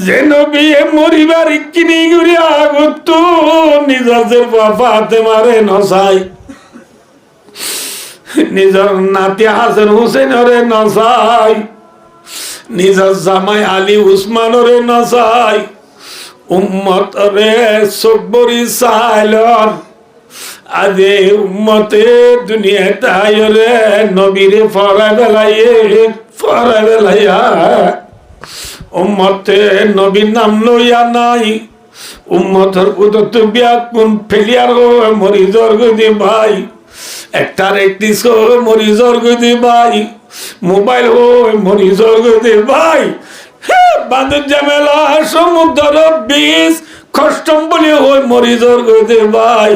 যে নবী মরিবার কিনি ঘুরি আগত নিজের ফাতেমারে নসাই, নিজের নাতি হাসান হুসেনরে নসাই, নিজের জামাই আলী উসমানরে নসাই, উম্মত রে সব্বরি সাইলন আজে উম্মতে দুনিয়া তাইরে নবীরে ফরা বেলাইয়া উম্মতে নবীর নাম লইয়া নাই, উম্মতের উদত ব্যাকুন ফেলিয়ার মরিজর গদি ভাই, একটার একটি মরিজর গদি ভাই, মোবাইল মরিজর গদি ভাই, বাঁধের ঝামেলা সমুদ্র বিষ কষ্টম বলি মরিজর গদি ভাই।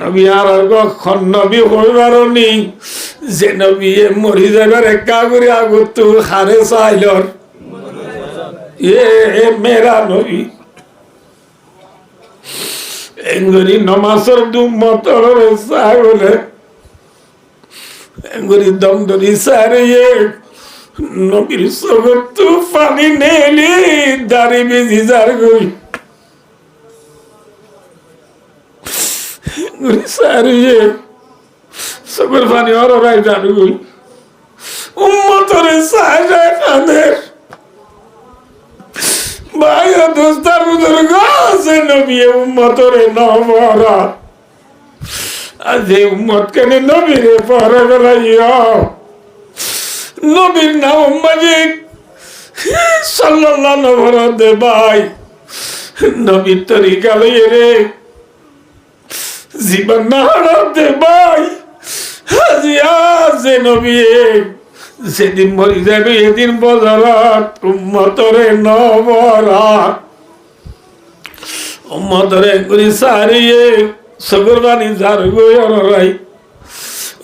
নবী আর কখন নবী হইবার নি, যে নবী মরি যাবার একা করে আগত হারে চাইলর মেরা নবী এঙ্গুরি নমাসর দুমতর চাগলে এঙ্গুরি দম ধরি সারে নবীর সগত পানি নেলি দাড়ি বেজি যার গই সারিয়ে সবের পানি অরাই দাঁড়ু গই উম্মতরে সাহায্য কাদের ভাই দোস্তার বুজুর্গ আছে নবী উম্মতরে নমরা আজ উম্মত কেন নবীরে পরে বেলাইয়া নবীর নাম মাজিদ সাল্লাল্লাহু আলাইহি ভাই নবীর তরিকা লইয়ে রে জীবন না হারাতে ভাই হাজিয়া নবী যেদিন মরি যাবে এদিন বজারাত উম্মতরে নবরাত উম্মতরে করি সারিয়ে সগরবানি যার গই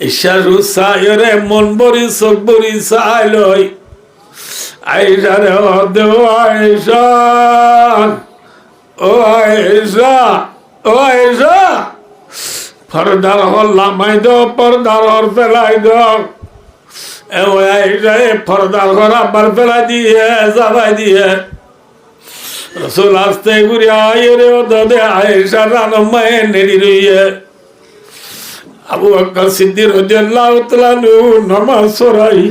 ইশারু সায়রে মন বরি সগবরি সাইলই আয়েশা রে দেও আয়েশা ও আয়েশা ও আয়েশা পর্দার হল লামাই দাও পর্দার হর ফেলাই দাও পর্দার ঘর আবার ফেলাই দিয়ে যাবাই দিয়ে রসুল আসতে ঘুরে আয় রে দে আয়েশা রানমায়ে নেড়ি রইয়ে আবু বকর সিদ্দিক রাদিয়াল্লাহু তাআলা নামাজ পড়াই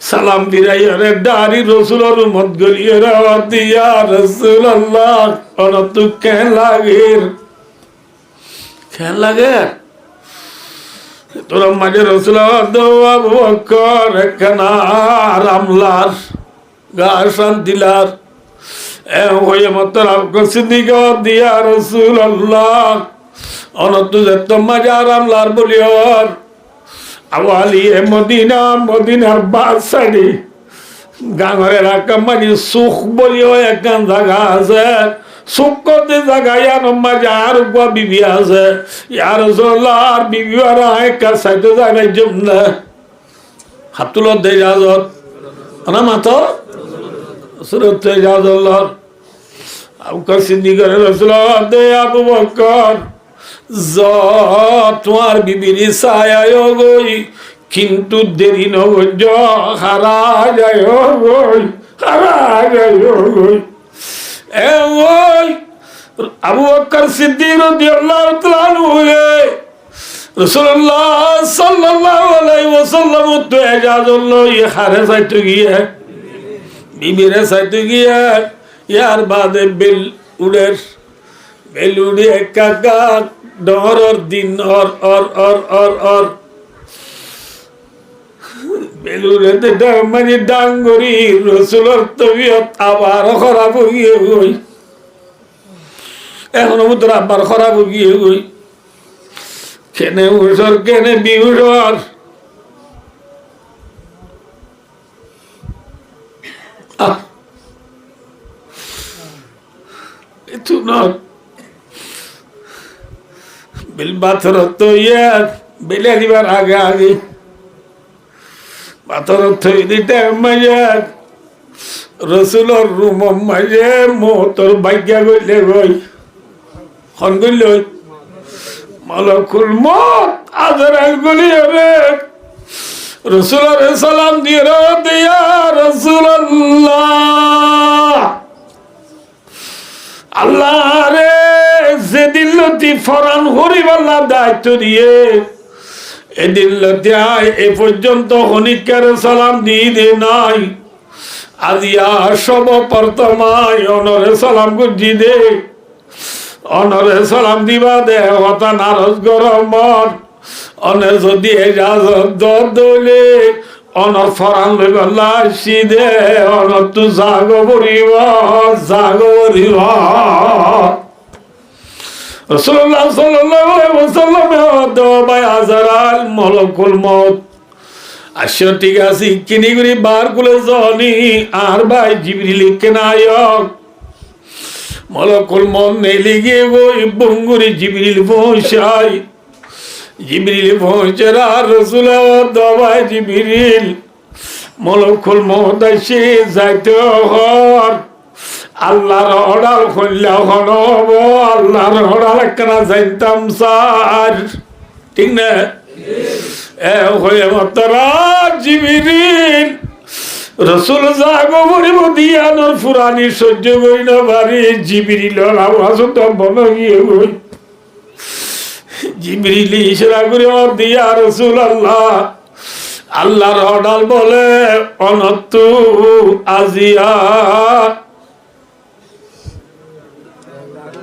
সালাম দিরাই রে দাড়ি রসুলের মত গলিয়ে রে দিয়া রাসূলুল্লাহ অনত কেন লাগে তোর মাঝে রসুল আবু বকর একখানা রামলার গা শান্তিলার হয়ে মতো সিদ্দিক দিয়া রাসূলুল্লাহ অনত যেত মাঝে রামলার বলিয়র আওয়ালি মদিনার বাসাডি গাঙরে রাখা মানে সুখ বলিও একখান জায়গা আছে সুখ করতে জায়গায় মাঝে আর বিবি আছে ইয়ার আর বিবি আর একা সাইতে জায়গায় জন্য হাত তুলো দে ইজাজত না মাথা সুরত ইজাজত আবু বকর সিদ্দিক রাসূলুল্লাহ দে আবু বকর তোমার বিবির ছায় গই কিন্তু দেরি নগজ হারা যায় গই আবু বকর সিদ্দিক রাদিয়াল্লাহু তাআলা আনহু রাসূলুল্লাহ সাল্লাল্লাহু আলাইহি ওয়াসাল্লাম তো ইজাজত লই হারে যাইতে গিয়ে বিবিরে যাইতে গিয়ে ইয়ার বাদে বেল উড়ে একা ডর দিন অর বেলুরে মানে ডাঙ্গরি রসুলের তবিয়ত আবার খারাপ হয়ে গই এখন তোর আবার খারাপ হয়ে গই কেনে উসর কেনে বিউসর একটু নয় বিল পাথর তো বেলে দিবার আগে পাথর থই দিতে মাঝে রসুলর রুম মাঝে মোতর ভাগ্যা গইলে গই খন গইল মালাকুল মত আজরাইল গলিয়ে রে রসুলের সালাম দিয়ে দিয়া রাসূলুল্লাহ প্রতি ফরান হরিবাল্লাহ দায়িত্ব দিয়ে এদিন লতিয়ায় এ পর্যন্ত হনিকার সালাম দিয়ে দে নাই আজিয়া সব প্রথমায় অনরে সালাম গুজি দে অনরে সালাম দিবা দে হতা নারজ গরমত অনে যদি এজাজত দলে অনর ফরান লইবাল্লাহ সিদে অনর তু জাগো বরিব রাসূলুল্লাহ সাল্লাল্লাহু আলাইহি ওয়াসাল্লাম দবাই আজরাল মালাকুল মউত আশা ঠিক আছে কিনি করি বার কুলে জনি আর ভাই জিবরিল কেনায়ক মালাকুল মউত নেলি গিয়ে ওই বঙ্গুরি জিবরিল পৌঁছাই জিবরিল পৌঁছারা রাসূলুল্লাহ দবাই জিবরিল মালাকুল মউত এসে যাইতে হর আল্লাহর অর্ডার করলে হনব আল্লাহর অর্ডার কেনা যাইতাম স্যার ঠিক না হয়ে মতরা জিবরিল রাসূল জাগো বরিব দিয়ানোর ফুরানি সহ্য করি না বাড়ি জিবরিল আওয়াজ তো বন গিয়ে গই জিবরিল ইশারা করে দিয়া রাসূলুল্লাহ আল্লাহর অর্ডার বলে অনতু আজিয়া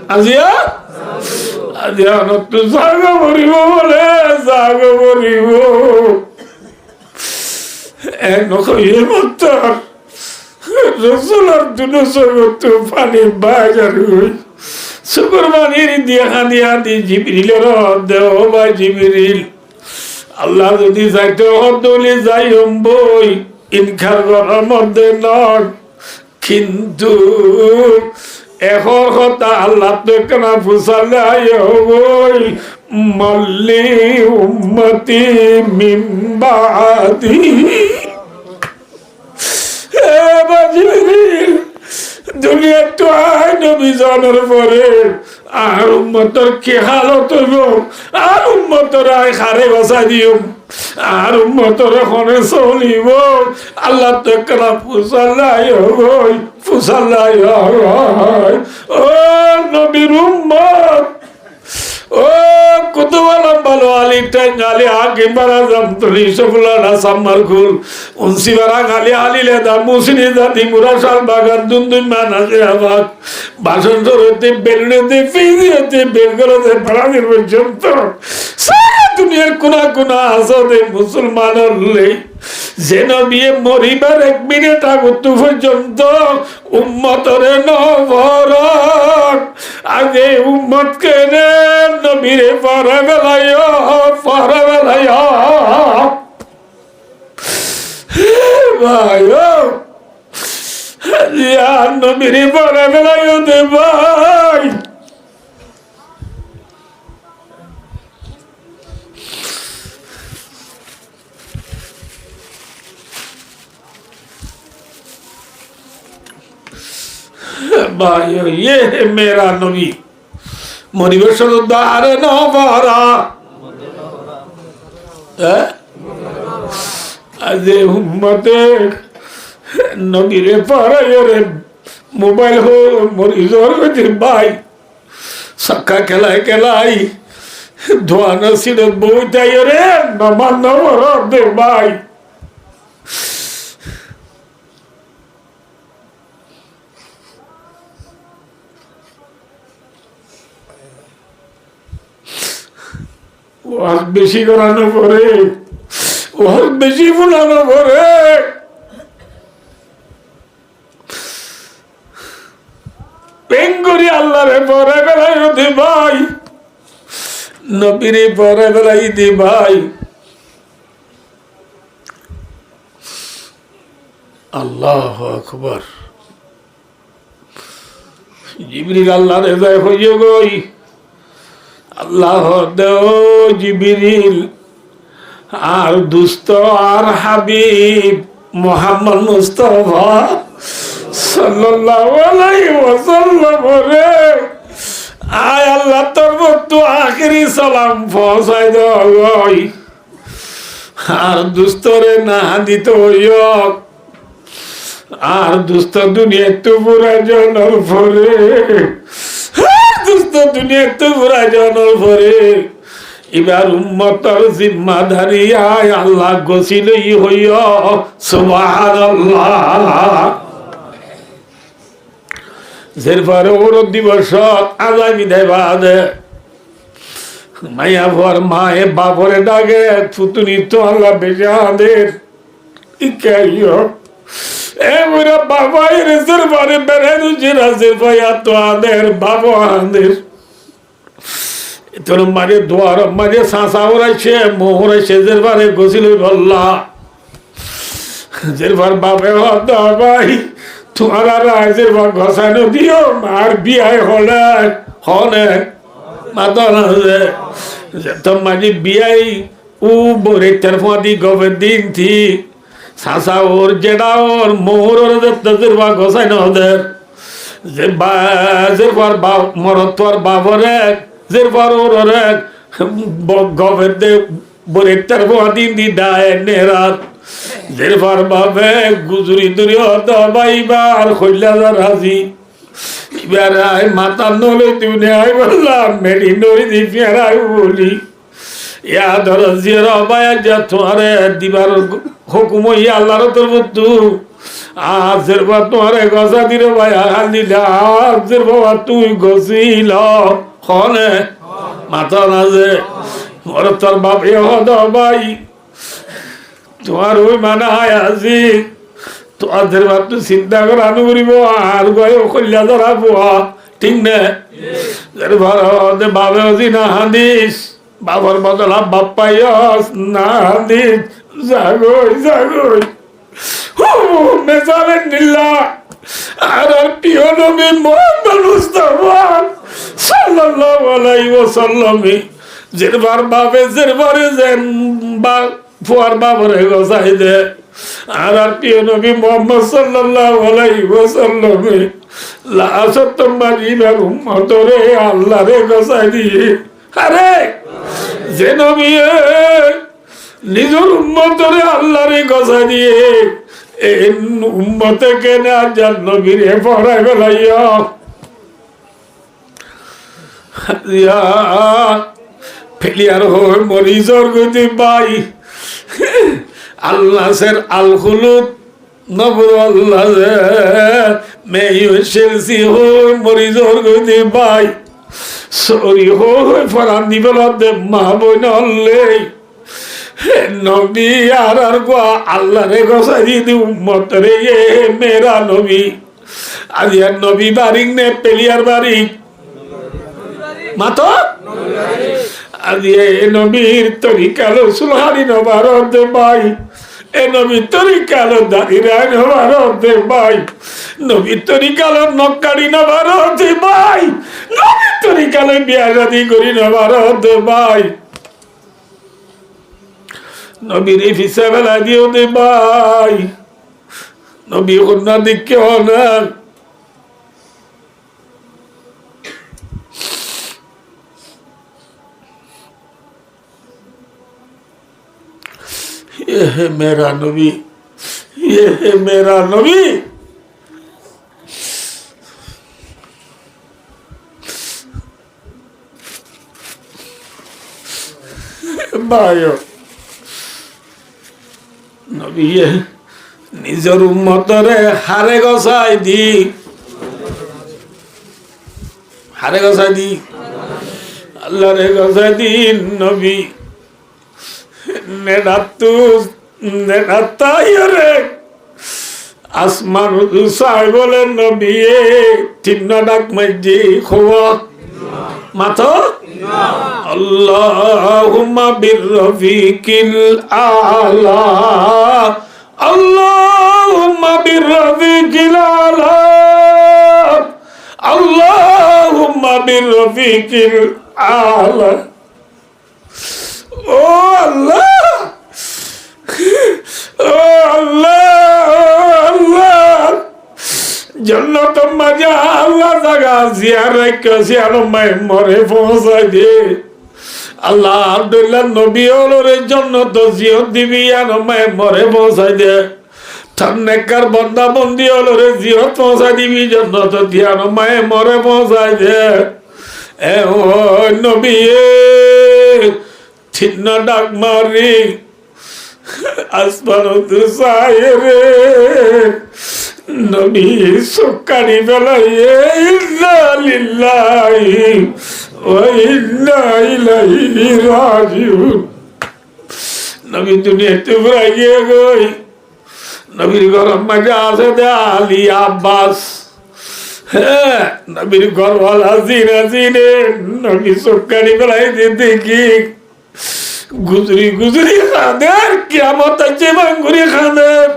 আজিয়া আজিয়া নতু জাগো বরিব বলে জাগো বরিব নখয়ে মতর রাসূলের দুনো জগত পানি বাজার হই শুকরবানির দিয়া দি জিবরিলের দেও বা জিবরিল আল্লাহ যদি যাইতে হদলে যাই বই ইনকার করার মধ্যে নন কিন্তু এখন কথা আল্লাহ তো কেনা ফুসালাই হই মল্লি উম্মতি মিন বাদি জিবরিল দুনিয়া তো আই নবী জানার পরে আর উম্মতর কি হালত হইব আর উম্মতর আই খারে বাঁচা দিও আর উম্মতর এখনে চলিব আল্লাহ তো কেনা ফুসালাই হই ফুসালাই হয় ও নবীর উম্মত ও কুতুবালাম ভালো আলি টাঙ্গালি আগে বারা জামতলি সফলানা সাম্মারকুল উনসি বারা গালি আলিলে দা মুসনি জাতি মুরাশাল বাগান দুন্দুন মানাজে আবাদ বাসন ধরতে বেলুনেতে ফিরিয়েতে বেলগলতে প্রাণীর পর্যন্ত সারা দুনিয়ার কোনা কোনা আসতে মুসলমান হলে যেন বিয়ে মরিবার 1 মিনিট আগত পর্যন্ত উম্মতরে নবরক আগে উম্মত কেনে নবীরে পরে বেলায় ভাই নবীরে পরে বেলায় দে ভাই भाई ये है मेरा नबी मोटिवेशन दारे नवारा अजे उम्मते नबी रे पारा रे मोबाइल हो मरीजोर के भाई सक्का केलाई धोना सिर बोइता रे नमान नवरा दे भाई ওয়াজ বেশি করানো পরে ওয়াজ বেশি ফুলানো পরে পেঙ্গুরি আল্লাহরে পরে বেলাই দে ভাই নবীরে পরে বেলাই দে ভাই আল্লাহু আকবার জিবরিল আল্লাহরে যায় হইয়ে গই আল্লাহ দেও জিবরিল আর দুস্ত আর হাবিব মুহাম্মদ মুস্তাফা সাল্লাল্লাহু আলাইহি ওয়াসাল্লাম রে আয় আল্লাহ তোর তো আখেরি সালাম পৌঁছাই দাও আর দুস্তরে না দিত আর দুস্ত দুনিয়া তো পুরা জনের পরে দুস্থ দুনিয়াতে পুরা জনর পরে এবার উম্মতর জিম্মাদারি আয় আল্লাহ গছিলই হইয়া সুবহানাল্লাহ যেরপরে ওর দিবস আজামি দেবাদে মাইয়া ভর মায়ে বাপরে ডাকে থুতুনি তো আল্লাহ বেজাদের ইকাইও এ ওরা বাবাই রেজের বারে বেরেদু জিরাজের ভাইয়া তো আদের বাবা আদের তোর মারে দোয়ার মারে সাঁসা ওরাইছে মোহরাইছে যের বারে গছিল বল্লা যের বার বাপে হত ভাই তোমার রাজের বার ঘষানো দিও মার বিয়ায় হলে মাতা না তো মাঝে বিয়াই ও বরে তেরফাদি গবে দিন থি সাসা ওর জেডা ওর মোহর ওর তাদের বা ঘষাই না ওদের যে বার মরত তোর বাবরে যের বার ওর গবের দে বরে তেরফাদি দি দায় নেরাত যের বার বাবে গুজরি দুরি হত বাইবার খৈলাদার হাজি এবার আয় মাতা নলে তুমি আয় বললাম মেরি নরি দি ফেরাই বলি ইয়া ধর জিয়ার অবায়া যা তোমারে দিবার হুকুম ইয়া আল্লাহর তরফতু আজের বা তোমারে গজা দিরে ভাই হালিলা আজের বাবা তুই গছিল হনে মাথা না যে ওর তোর বাপ এ হদ ভাই তোমার ওই মানা হয় আজি তোমাদের বাপ তো চিন্তা করে আনু করিব আর গয়ে কল্যা ধরাবো ঠিক না বাবে অজি না হাদিস বাবার বদলা বাপ পাইস না হাদিস জাগই জাগই মেজাবেন নিল্লা আর প্রিয় নবী মুহাম্মদ মুস্তাফা সাল্লাল্লাহু আলাইহি ওয়াসাল্লাম যেরবার বাবে যেরবারে যেন বা ফুয়ার বাবরে গসাই দে আর প্রিয় নবী মুহাম্মদ সাল্লাল্লাহু আলাইহি ওয়াসাল্লাম লা সত্তমারিবার উম্মতরে আল্লাহ রে গসাই দিয়ে আরে যে নবী নিজের উম্মতরে আল্লাহ রে গসাই দিয়ে এই উম্মতে কেনে আর যার নবীরে পড়াই বেলাইয়া ফেলিয়ার হয়ে মরিজর গতি পাই আল্লাহ সের আল খুলুদ নবর আল্লাহ মেয়সি হয়ে মরিজর গতি পাই সরি হয়ে ফরান দিবলাতে মা বই নলে নবী আর গোয়া আল্লাহ রে গসাই দি উম্মত রে মেরা নবী আজিয়ার নবী বারিক নে পেলিয়ার বারিক মাতো আজি এ নবীর তরিকালো সুলহানি নবারত ভাই এ নবীর তরিকালো দাঁড়িয়ে নবারত ভাই নবীর তরিকালো নক্কারি নবারত ভাই নবীর তরিকালো বিয়া শাদী করি নবারত ভাই নবীর ফিসা বেলা দিও দে ভাই নবী কন্যা দিকে না ये है मेरा नबी ये है मेरा नबी भाइयों नबी ये निजर उम्मतरे हारे गसाई दी अल्लाह रे गसाई दी नबी আসমান সাই বলে নবী তিন ডাক মাঝি খোয়া মাথা আল্লাহুম্মা বিররফিকিল আলা আল্লাহুম্মা বিররফিকিল আলা আল্লাহুম্মা বিররফিকিল আলা ও আল্লাহ ও আল্লাহ জন্নত মজা আল্লাহ জায়গা জিয়ার মাই মরে পৌঁছাই দে আল্লাহ আব্দুল্লাহ নবী ওরে জন্নত জিয়ত দিবি আর মাই মরে পৌঁছাই দে থান্নেকার বন্দা বন্দি ওরে জিয়ত পৌঁছাই দিবি জন্নত দিয়ার মাই মরে পৌঁছাই দে এ ও নবী চিন্ন ডাক মারি আসমান চায় রে নবী সুকানি বেলাইয়ে ইন্না লিল্লাহি ওয়া ইন্না ইলাইহি রাজিউন। নবী দুনিয়াতে ঘুরাই গিয়ে গই নবীর গরম মাঝে আছে দে আলী আব্বাস। হ্যাঁ নবীর ঘরওয়ালা জিনে জিনে নবী সুকানি বেলাই দেখি গুজরি গুজরি খাদের কিয়ামত আছে বাঙ্গুরি খাদের।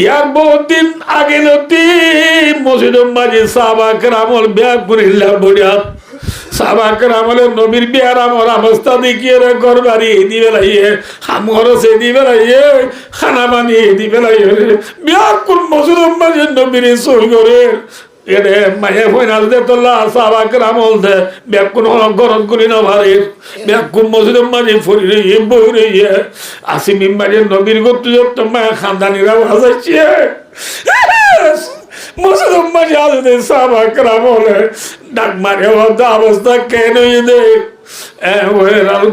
ইয়ার বহুত দিন আগে নদী মসজিদ মাঝে সাহাবা কেরামল বিয়া করিলা বড়িয়া সাহাবা কেরামলের নবীর বিয়ার আমার অবস্থা দেখিয়ে রে ঘর বাড়ি দিবে লাইয়ে হামর সে দিবে লাইয়ে খানা বানিয়ে দিবে লাইয়ে বিয়া কোন মসজিদ মাঝে নবীর সই করে এরে মায়ে ফইনাল দে তোলা সাহাবা কেরামল দে বিয়া কোন গরম করি না ভারে বিয়া কোন মসজিদ মাঝে ফরি রে বই রে আসিম মাঝে নবীর গত মায়া খানদানিরা বাজাইছে মসজিদ মাঝে আসতে সাহাবা কেরামলে ডাক মারে অবস্থা কেন দে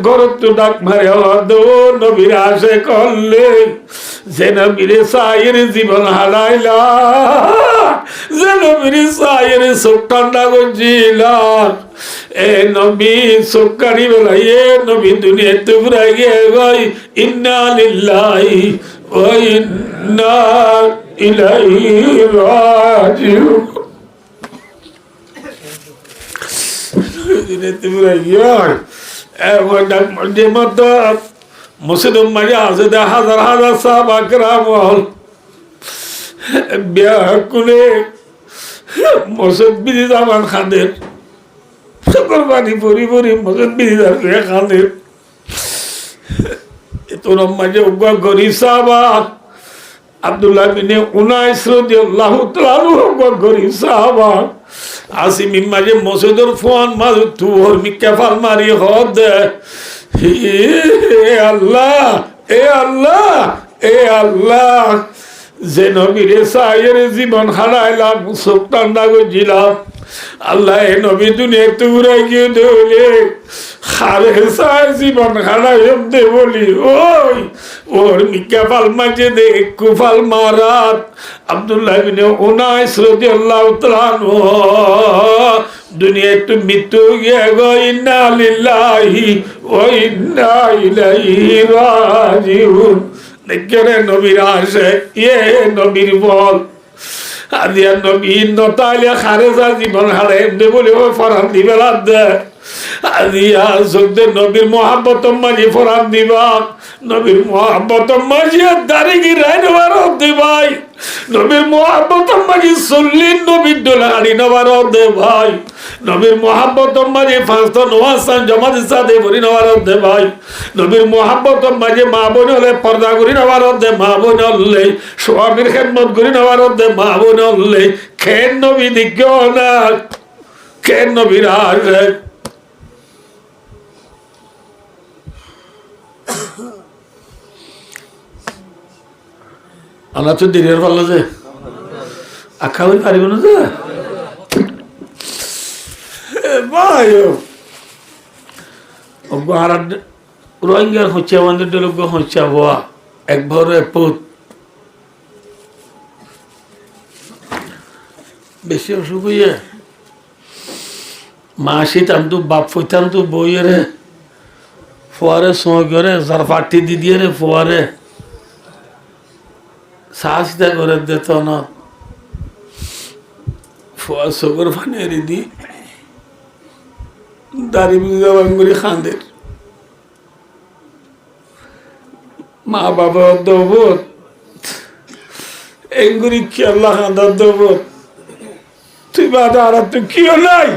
ঘরত তো ডাক মারে নবীর আসে করলে যে নবীর সাইয়ের জীবন হারাইলা যে নবীর সাইয়ের চোখ ঠান্ডা করছিলা এ নবী চোখ কানি বেলাইয়ে নবী দুনিয়াতে ঘুরাই গিয়ে গই ইন্না লিল্লাহি ওয়া ইন্না ইলাইহি রাজিউন। দুনিয়াতে ঘুরাই গিয়ে মসজিদ মাঝে আছে হাজার হাজার সাহাবা কেরামল বিয়া করে মসজিদ বিধি জামান খাদের সকল পানি পরি পরি মসজিদ বিধি খাদের তোর মাঝে গরিব সাহাবা আব্দুল্লাহ বিনে উনাইস রাদিয়াল্লাহু তাআলা গরিব সাহাবা আসিম মাঝে মসজিদের ফোন মাঝে তুর মিকাফাল মারি হদ এ আল্লাহ এ আল্লাহ এ আল্লাহ যে নবীর সাইয়ের জীবন হারাইলাম চোখ ঠান্ডা করছিলাম আল্লাহ এ নবী দুনিয়াতে উড়াই গিয়ে দেলে হারে সাই জীবন হারাই দে বলি ওই ওর মিকাফাল মাঝে দে কুফাল মারাত আব্দুল্লাহ বিন উনাইস রাদিয়াল্লাহু তাআলা দুনিয়াতে মৃত্যু গিয়ে গো ইন্না লিল্লাহি ওয়া ইন্না ইলাইহি রাজিউন। দেখরে নবীর আসে ইয়ে নবীর বল আদিয়া নবী নতালিয়া খারেজা জীবন হারে এমনি বলে ও ফরান দিবে দে আদিয়া সদ্য নবীর মোহাম্মত মাঝে ফরান দিবা নবীর মোহাম্মত মাঝে দাঁড়ি গিরাই নেবার দে ভাই নবীর মোহাম্মত মাঝে চল্লিশ নবীর ডোলারি নেবার দে ভাই নবীর মোহাম্মত মাঝে পাঁচটা নোয়াসান জমা দিসা দে ভরি নেবার দে ভাই নবীর মোহাম্মত মাঝে মা বোন হলে পর্দা করি নেবার দে মা বোন হলে স্বামীর খেদমত করি নেবার দে মা বোন হলে খেন নবী দিজ্ঞ না খেন নবীর আসে আল্লাহ তো দিনের পাল্লা যে আখা হয়ে পারিব না যে ভাই রোহিঙ্গার হচ্ছে আমাদের লোক হচ্ছে হওয়া এক ভর এক পুত বেশি অসুখ হইয়া মা শীতাম তো বাপ ফইতাম তো বইয়েরে ফোয়ারে সময় করে যার পাটি দি দিয়ে রে ফোয়ারে সাহসিতা করে দিত না ফোয়ার সগর ফানে দি দাড়ি বুঝা বাঙ্গুরি খাঁদের মা বাবা দৌবত এঙ্গুরি কি আল্লাহ খাঁদার দৌবত তুই বাদা আর তুই কিও নাই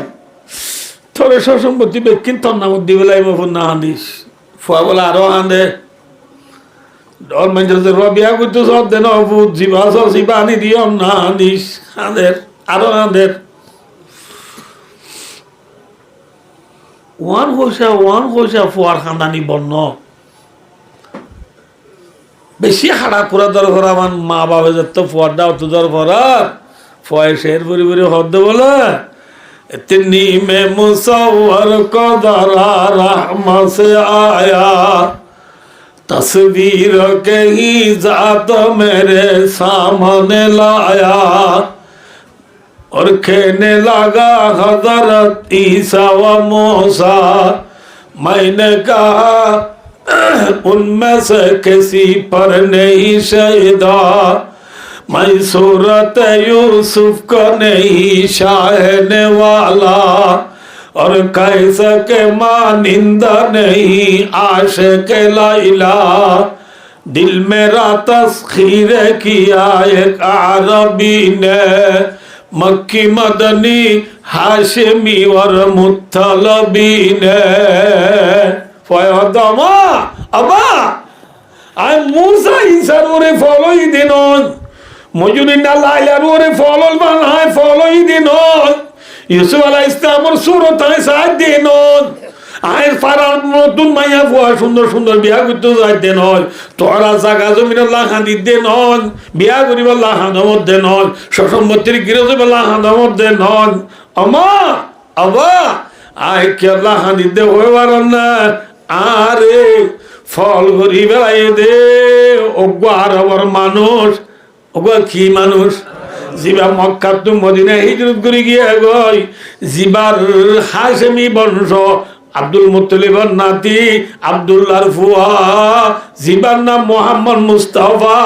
তোর সম্পত্তি বেকিন তোর নাম দিবে লাগবে না আনিস ফুয়া বলে আরো আনে ডর মানুষের বিয়া করতে সব দেন অভূত জীবা সব আনি দিও না আনিস আঁদের আরো আঁদের ওয়ান হইসা ফুয়ার খান্দানি বর্ণ বেশি হাড়া পুরা দর ভরা আমার মা বাবা যত ফুয়ার দাও তো দর ভরা ফয়ের শের পরি পরি হদ্দ বলে इतनी में मुसव्वर कदरा रहमत से आया, तस्वीर के ही जात मेरे सामने लाया और कहने लगा हज़रत ईसा व मूसा। मैंने कहा उनमें से किसी पर नहीं शहीदा, मैं सूरत यूसुफ को नहीं शाहने वाला और कैसा के मानिंदा नहीं आशिक लैला। दिल मेरा तस्खीर किया एक अरबी ने, मक्की मदनी हाशिमी और मुत्तलबी ने। फयदमा अबा आई मूसा इंसान ओरे फॉलो ही दिनों मजुरिना लाइलार ओरे फॉलो बन है फॉलो ही दिनों यूसुफ अलैहिस्सलाम सूरत है साथ दिनों आय फारार নতুন মাইয়া বুয়া সুন্দর সুন্দর বিয়া করতে যাইতে নয়, তোরা জাগা জমিন লাহান দিতে নন, বিয়া করিব লাহানের মধ্যে নন, শ্বশুরমতির গিরে যাবে লাহানের মধ্যে নন। আমা আবা আয় কে লাহান দিতে হইবার না, আরে ফল করি বেড়াই দে ওগো আরবর মানুষ, ওগো কি মানুষ জিবা মক্কা তু মদিনা হিজরত করে গিয়ে গই, জিবার হাশেমি বংশ আব্দুল মুত্তালিবের নাতি আব্দুল্লাহর ফুয়া, জিবার নাম মোহাম্মদ মুস্তাফা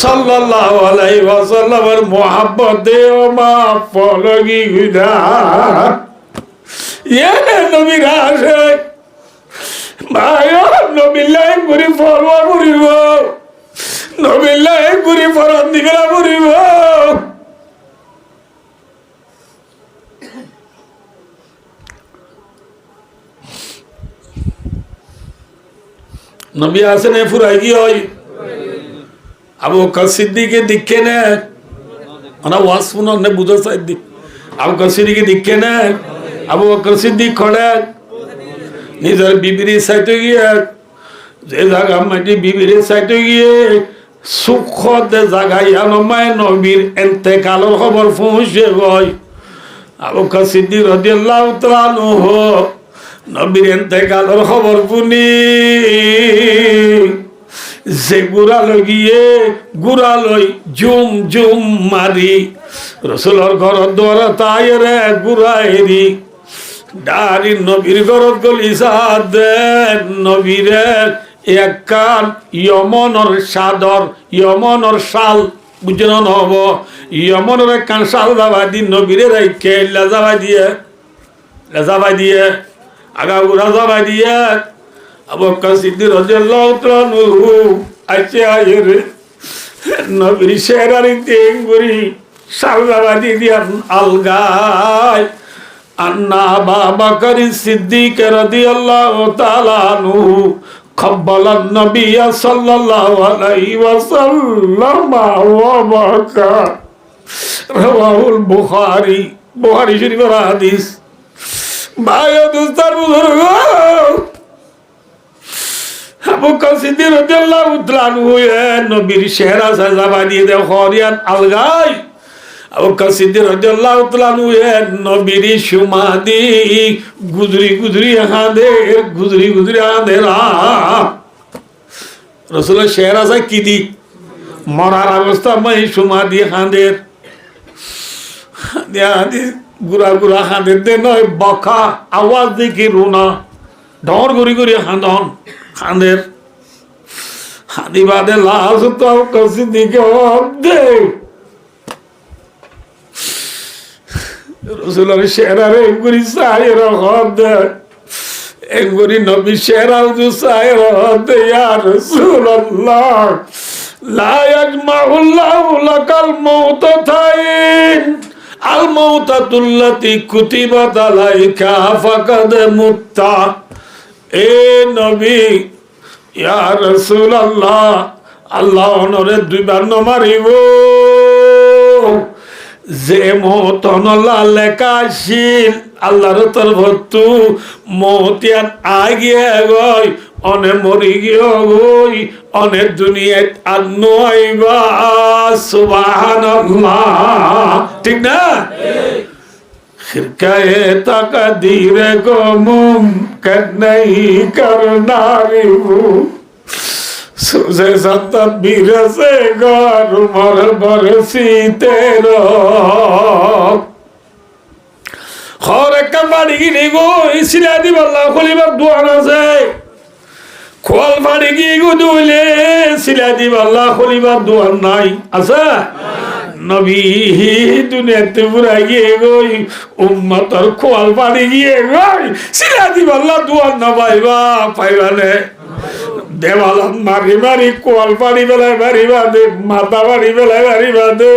সাল্লাল্লাহু আলাইহি ওয়াসাল্লামের মোহাব্বতে ও মা ফলগি গুদা ইয়ে নবীর আশিক ভাইও নবিল্লাহ গুরি ফরওয়া করিব, নবিল্লাহ গুরি ফরন দিগলা করিব। নবী আসেন ফুরাই কি হয় আবু বকর সিদ্দিকে দিকে না ওনা ওয়াজ শুনো না বুঝো সাইদি আবু বকর সিদ্দিকে দিকে না আবু বকর সিদ্দিক খড়ে নিজের বিবির সাইতে গিয়ে যে জায়গা মাটি বিবির সাইতে গিয়ে সুখ দে জায়গায় আলমায় নবীর ইন্তেকালের খবর পৌঁছে গয়। আবু বকর সিদ্দিক রাদিয়াল্লাহু তাআলা আনহু নবীর ইন্তেকালের খবর শুনি যে গুড়ালয় গিয়ে গুড়ালয় জুম জুম মারি রসুলের ঘর দর তাই রে গুড়াইরি ডারি নবীর ঘরত গলি সাদ নবীরে এক কান ইয়মনের সাদর ইয়মনের শাল বুঝল নহব ইয়মনের এক কান শাল যাবা দি নবীরে রাইকে লেজাবাই দিয়ে আগা গুড়া যাবাই দিয়ে আবু বকর সিদ্দিক রাদিয়াল্লাহু তাআলা আনহু আইছে আইরে নবীর শেরারি তেঙ্গুরি সালগাবাদি দিয়া আলগায় আন্না আবু বকর সিদ্দিক রাদিয়াল্লাহু তাআলা আনহু কব্বালান নবী সাল্লাল্লাহু আলাইহি ওয়াসাল্লাম ওয়া বাকা রাওয়াহুল বুখারী বুখারী শরীফের হাদিস। ভাই দোস্তার বুজুর্গ আবু বকর সিদ্দিক রাদিয়াল্লাহু তাআলা আনহু নবীর চেহারা সাজাবা দিয়ে দে খরিয়াত আলগাই। আবু বকর সিদ্দিক রাদিয়াল্লাহু তাআলা আনহু নবীর সুমাদি গুজরি গুজরি হাঁদে রাসূলের চেহারা সা কি দি মরার অবস্থা মাই সুমাদি হাঁদের দি গুড়া গুড়া হাঁদের দে নয় বকা আওয়াজ দেখি রুনা ঢর গড়ি গড়ি হাঁদন খানের হাঁদি বাদে লাশ তো কসি দিকে দে রসুলের শেরারে এগুরি সাহের হদ এগুরি নবী শেরাল জু সাহের হদ ইয়া রাসূলুল্লাহ লা ইয়াজমাউল্লাহু লাকাল মাউতাতাইন আল মাউতাতুল্লাতি কুতিবাত আলাইকা ফাকাদ মুত্তা। এ নবী ইয়া রাসূলুল্লাহ আল্লাহ ওনরে দুইবার মারিব যে মতন লেখা আসিল আল্লাহর তরফতু মতিয়ান আগিয়ে গই অনে মরি গিয়ে গই অনে দুনিয়াত আন্ন আইবা সুবহানাল্লাহ ঠিক না खिरकाए तकदीर को मुमकिन नहीं करना रे वो सुसे सतबीर से गार मर बरसी तेरा खौरे कमाड़ी की निगो इसलिए दी बल्ला खोली बात दुआना से खोल फाड़ी की गो दुले इसलिए दी बल्ला खोली बात दुआन नहीं ऐसा नबी दुनिया ते बुरा ये गोई उम्मत और खोल फाड़ी ये गोई इसलिए दी बल्ला दुआन ना पाइबा ने देवाला मारी मारी कोल पानी बेलाय मारी बादे माता बाड़ी बेलाय मारी बादे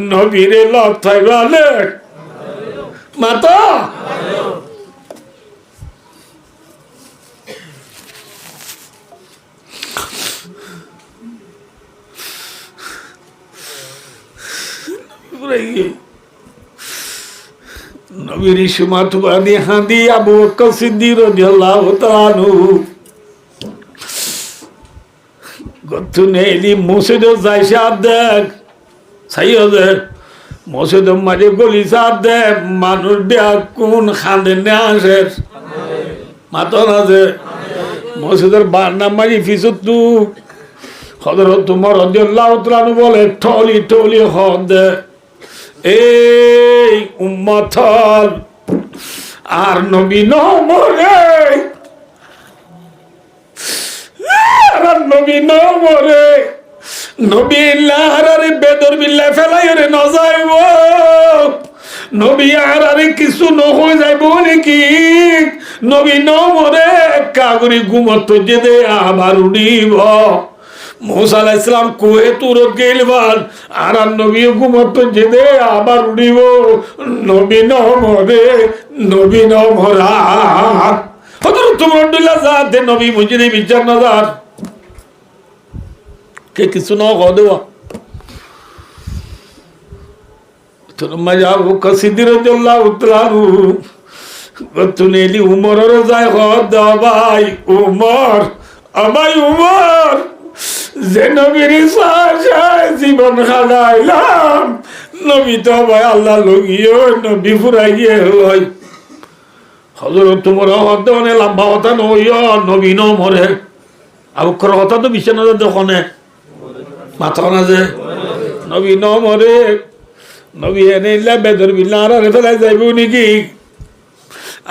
नबी रे लत थाइबा ले माता नबी री शुमात बादी हांदी अबू बकर सिद्दीक रदियल्लाहु तआला अन्हु গতুনেলি মসজিদে যাই সাদেক সাইয়দে মসজিদে মাঝে গলি সাদে মানুষ দেয়া কোন খান্দে নে আসে মাতন আছে মসজিদের বান্না মাঝে ফিসুতু হযরত উমর রাদিয়াল্লাহু তাআলা বলে টলি টলি হদে এই উম্মত আর নবী নমরে নবী নমরে নবী লাহারে বেদর বিল্লাহ ফেলাই রে ন যাইব নবী আরে কিছু ন হয়ে যাইব নাকি নবী নমরে কাগরি ঘুমত যে দে আবার উড়িব মুসা আলাইহিস সালাম কুয়ে তুর গেলবান আর নবী ঘুমত যে দে আবার উড়িব নবী নমরে নবী নমরা হযরত উমর রাদিয়াল্লাহু তাআলা নবী মুজিরে বিচার নজর কে কিছু না দেওয়া তোর মজা ও কসিদির জল্লাহ উতলারু গতুনেলি উমরের যায় হদ ভাই উমর আমাই উমর যে নবীর সাহায্যে জীবন হারাইলাম নবী তো ভাই আল্লাহ লগিও নবী ফুরাইয়ে হয় হযরত উমর হদ মানে লম্বা কথা নইও নবী ন মরে আবু বকর কথা তো বিছানা দেখনে মাথা না যে নবী ন মরে নবী এনে বেদর বিল্লাহ আর ফেলাই যাইব নাকি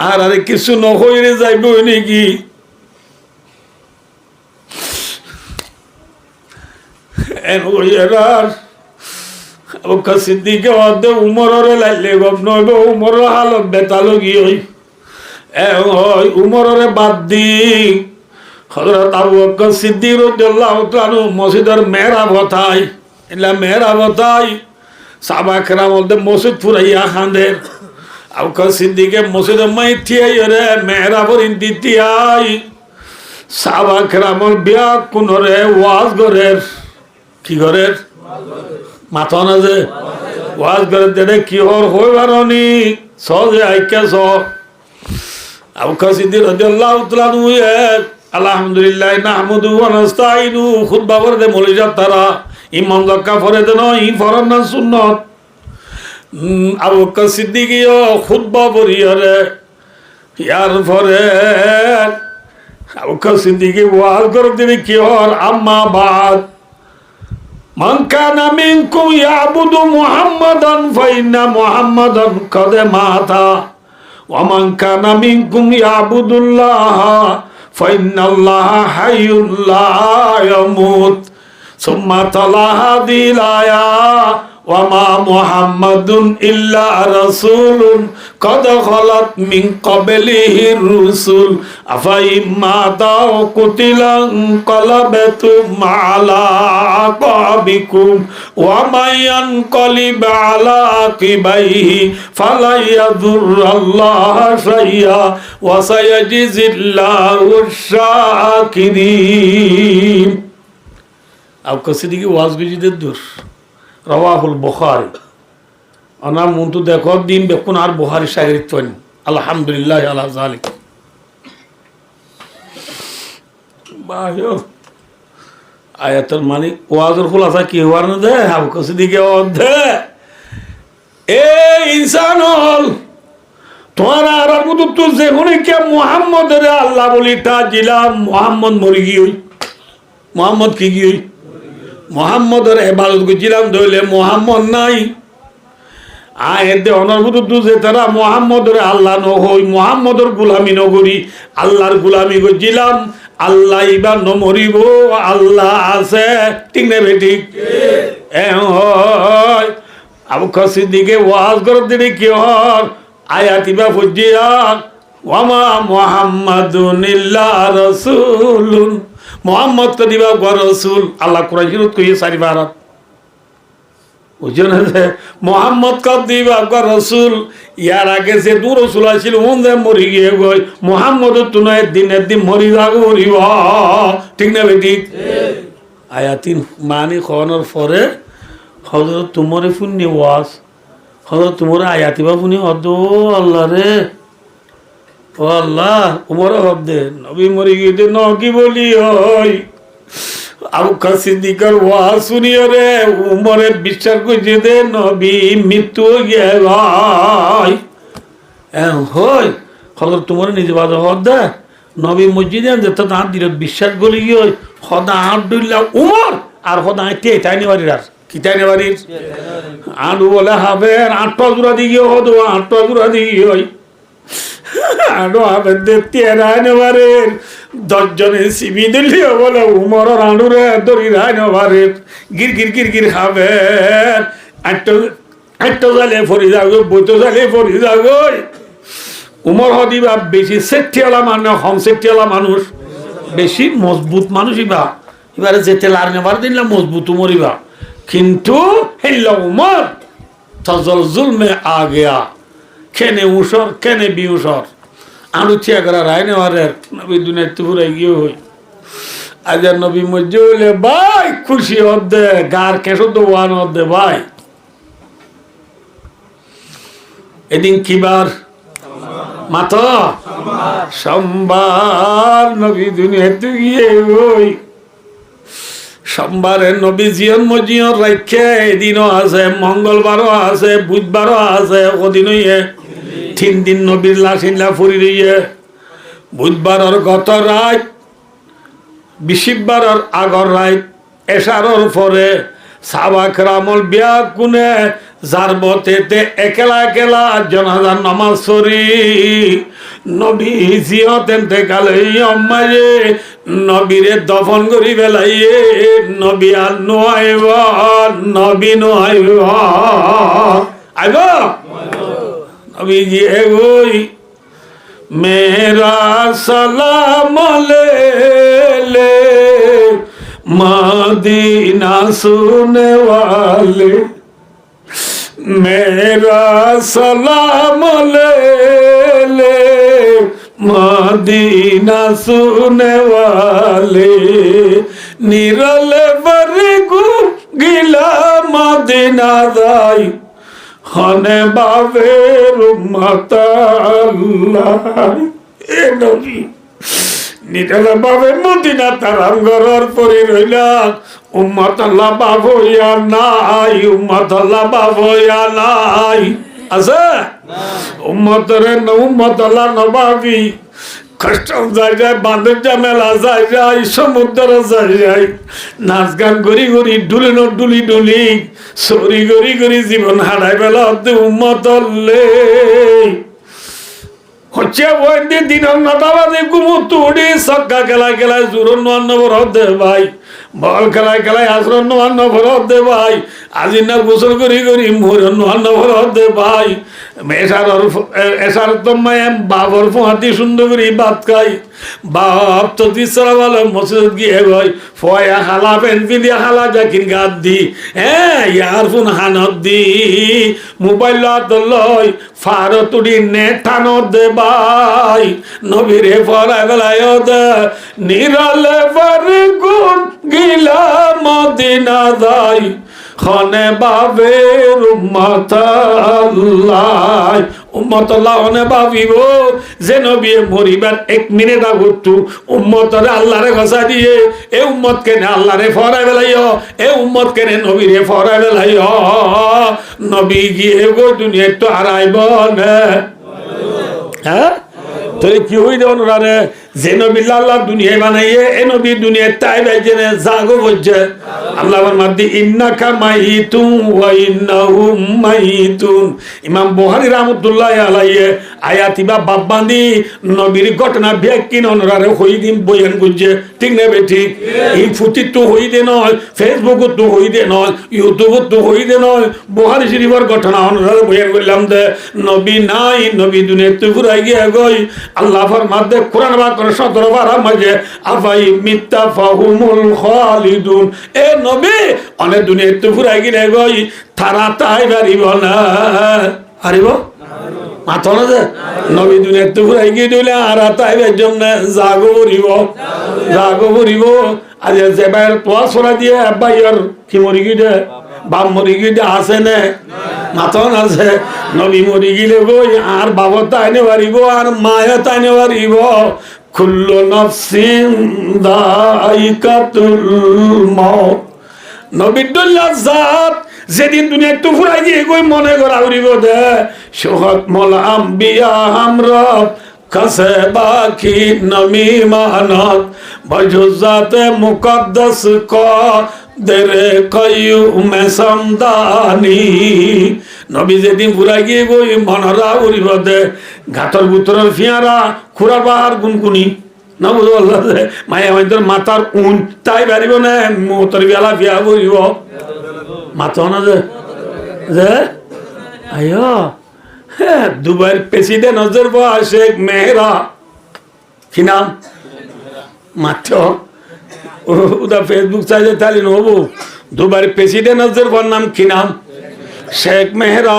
আর আরে কিছু নহইরে যাইব নাকি এন ওইরার আবু বকর সিদ্দিক ওদে উমরের লাইলে গব নইব উমরের হালত বেতালো গিয়ে এ ওই উমরের বাদ দি হযরত আবু বকর সিদ্দিক রাদিয়াল্লাহু তাআলা মসজিদের মেহরাব হতাই ইলা মেহরাব হতাই সাহাবা کرام বলতে মসজিদ পুরাইয়া খান্দে আবু বকর সিদ্দিকে মসজিদের মাইথিয়াই রে মেহরাবর ইন্তিতিয়াই সাহাবা کرام বিয়া কোনরে ওয়াজ করে কি করে মাথা না যে ওয়াজ করে দেনে কি হর হইবারনি সজে আইকা স আবু বকর সিদ্দিক রাদিয়াল্লাহু তাআলা আলহামদুলিল্লাহ নাহমুদু ওয়া নাস্তাইনু খুতবা পড়ে মলিজা তারা ইমাম জাক্কা পড়ে দেন ই ফরজ না সুন্নাত আবু বকর সিদ্দিক খুতবা পড়িয়ারে ইয়ার পরে আবু বকর সিদ্দিক ওয়াজ করে দিবি কি হর আম্মা বাদ মান কানা মিনকুম ইয়াবুদু মুহাম্মাদান ফাইন্না মুহাম্মাদান কাদ মাতা ওয়া মান কানা মিনকুম ইয়াবুদুল্লাহ فإن الله حي لا يموت ثم تلا هذه الآية وما محمد إلا رسول قد خلت من قبله الرسل أفإن مات أو قتل انقلبتم على أعقابكم ومن ينقلب على عقبيه فلن يضر الله شيئا وسيجزي الله الشاكرين أو كسيدي واز بيجي الدور রওয়াহুল বুখারী আনা মুন্তু দেখো দিন বেকুন আর বুখারী শাগিরিত হন আলহামদুলিল্লাহ আলা যালিক বাহিও আয়াতের মানে ওয়াজের খুলাসা কি হওয়ার না দে আবু বকর সিদ্দিক অধে এ ইনসান হল বুধু তো যে কে মুহাম্মদের আল্লাহ বলিটা জিলাম মুহাম্মদ মরি গিয়ে মোহাম্মদ কি গিয়ে মোহাম্মদের এবাদত করছিলাম ধরলে মোহাম্মদ নাই আয়েতে অনর্বুত যে তারা মোহাম্মদের আল্লাহ নহই মোহাম্মদের গুলামি নগরী আল্লাহর গুলামি করছিলাম আল্লাহ ইবার নমরিব আল্লাহ আছে ঠিক না বেঠিক আবু বকর সিদ্দিকে ওয়াজ করে দিলে কি হর আয়াতিবা ফুজিয়া ওয়ামা মুহাম্মাদুন ইল্লা রাসূলুন মোহাম্মদ তো দিবা রাসূল আল্লাহ কোরআন শরীফ কইয়ে চারিবার বুঝছেন মোহাম্মদ কব দিবা রাসূল ইয়ার আগে যে দু রাসূল আছিল ওন্দে মরি গিয়ে গই মোহাম্মদ তুনা দিন মরি যাগো মরিব ঠিক না বেঠিক আয়াতিন মানি খনর পরে হযরত তোমারে ফুনি ওয়াজ হযরত তোমারে আয়াতিবা ফুনি হদ আল্লাহ রে ও আল্লাহ উমর হদে নবী মরি গিয়ে ন কি বলি ওই আবু বকর সিদ্দিকের ওয়াজ শুনিয়ে রে উমরে বিশ্বাস করছে দে নবী মৃত্যু গিয়ে ভাই হই হযরত তোমারে নিজে বাদ হদে নবী মসজিদে যেতে তার দিল বিশ্বাস গলি গিয়ে হদা আব্দুল্লাহ উমর আর হদা আইতে তাই নেবারির আর কি তাই নেবারির আলু বলে হবে 8 জোড়া দিয়ে হদ 8 জোড়া দিয়ে ওই আনো আবেদ তেরাই নেবারের 10 জনে সিবি দিলিও বলে উমর আনুরে দড়ি রাই নেবারের গির গির গির গির খাবে আটটো জালে ফরি যাগো বইতো জালে ফরি যাগো উমর হদিবা বেশি সেট্টিওয়ালা মানে হম সেট্টিওয়ালা মানুষ বেশি মজবুত মানুষ এবারে যেতে লার নেবার দিন মজবুত মরিবা কিন্তু হেল্লা উমর তজল জুলমে আ গয়া কেনে উসর কেনে বিউসর আলু থিয়া করা রায় নেওয়ারের নবী দুনিয়া তুপুরাই গিয়ে হই আজ নবী মজ্জে হইলে ভাই খুশি হদ্দে গার কেশো তো ওয়ান হদ্দে ভাই এদিন কিবার মাতো সোমবার নবী দুনিয়া তু গিয়ে হই সোমবারে নবী জিয়ন মজিয়ন রাখে এদিনও আছে মঙ্গলবারও আছে বুধবারও আছে ওদিন 3 দিন নবীর লাশিল্লা ফুরি রইয়ে বুধবারের গত রাত বৃহস্পতিবারের আগর রাত এশারর পরে সাহাবাকরামল বিয়া কুনে জারবতেতে একলা একলা জানাজার নামাজ পড়ি নবী জিয়তেনতে কালে অম্মায়ে নবীরে দফন করি বেলাইয়ে নবী আর নোয়াইব নবী নোয়াইব আইব নবী জি এগোই মেরা সালাম ले मदीना सुने वाले मेरा सलाम ले मदीना सुने वाले निरल बरगु गिला मदीना दाई हने बाबे उम्मत अल्लाह ए नबी निरल बाबे मदीना तरंगरर परि रइला उम्मत अल्लाह बाबो या नाई उम्मत अल्लाह बाबो या नाई আছে উম্মত রে উম্মত আল্লাহ নবাবি কষ্ট যায় বাঁধের জামেলা যায় সমুদ্র যায় নাচ গান গড়ি গড়ি ডুলি ন ডুলি ডুলি সরি গড়ি গড়ি জীবন হারাই বেলা উম্মত হচ্ছে ওই দিন নটাবাদে কুমুতুড়ি সক্কা খেলায় খেলায় জুরন নবর দে ভাই বল খেলায় খেলায় আসরন নবর দে ভাই আজি না গোসল করি করি মোরন নবর দে ভাই এসার তোমায় বাবর ফোঁহাতি সুন্দর করি ভাত খাই বাপ তো তিসরা বলে মসজিদ গিয়ে গই ফয়া খালা পেন পিলিয়া খালা যাকিন গাদ দি হ্যাঁ ইয়ার ফোন হানত দি মোবাইল লয় ফারতুড়ি নেট টানত দে ভাই নবীরে পড়া বেলায় দে নিরালে বারে গুম গিলা মদিনা যাই খনে বাবে উম্মত আল্লাহ উম্মত আল্লাহ হনে ভাবিব যে নবী মরিবার 1 মিনিট আগতো উম্মতরে আল্লাহরে গসা দিয়ে এ উম্মত কেনে আল্লাহরে ফরাই বেলাইও এ উম্মত কেনে নবীরে ফরাই বেলাইও নবী গিয়ে গো দুনিয়া তো হারাইব না হ্যাঁ তোরে কি হই দে অনুরারে যে নবী আল্লাহ দুনিয়া বানাইয়ে এ নবী দুনিয়া তাই বাইজেনে জাগো বজ্জে আল্লাহ ফরমাদি ইন্নাকা মাইতুন ওয়া ইন্নাহুম মাইতুন ইমাম বুখারী রাহমাতুল্লাহি আলাইহি আয়াতিবা বাবান্দি নবীর ঘটনা ব্যাখ্যান অনুরারে হই দিন বয়ান গুজে ঠিক না বে ঠিক এই ফুটি তো হই দে নয় ফেসবুক তো হই দে নয় ইউটিউব তো হই দে নয় বুখারী শরীফের ঘটনা অনুরারে বয়ান করলাম দে নবী নাই নবী দুনিয়াতে ঘুরাই গিয়ে গই আল্লাহ ফরমাদে কোরআন বাকর 17 পারার মাঝে আফাই মিত্তা ফাহুমুল খালিদুন এ নবী অনেক দুনিয়াতে ঘুরাই গিয়ে গই তারা তাই পারিব না পারিব মাথা না যে নবী দুনিয়াতে ঘুরাই গিয়ে দিলে আর তাইবার জন্য জাগো ভরিব আজ যে বাইর তোয়া সরা দিয়ে বাইর কি মরি গিয়ে বাপ মরি গিয়ে আছে নে মাথন আছে নবী মরি গিলে গই আর বাবা তাইনে পারিব আর মায়া তাইনে পারিব কুল্লু নাফসিন দাইকাতুল মাউত নবীর দুনিয়া জাত যেদিন দুনিয়া একটু ফুরাই গিয়ে গই মনে করা উড়িব দে সোহত মল আম্বিয়া হামরব কাছে বাকি নমি মানত বজুজাতে মুকদ্দাস ক দেরে কয়ুম সমদানি নবী যেদিন ফুরাই গিয়ে গই মনরা উড়িব দে ঘাটর বুতরের ফিয়ারা খুরাবার গুনগুনি না বুঝো আল্লাহ মায়া আমাদের মাথার উন তাই পারিব না মোতর বেলা ফিয়া বলিব মাথা না যে আয়ো হ্যাঁ দুবাইয়ের প্রেসিডেন্ট হজর শেখ মেহরা কি নাম মাত্র ওটা ফেসবুক চাইলে তাহলে নবো দুবাইয়ের প্রেসিডেন্ট হজর নাম কি নাম শেখ মেহরা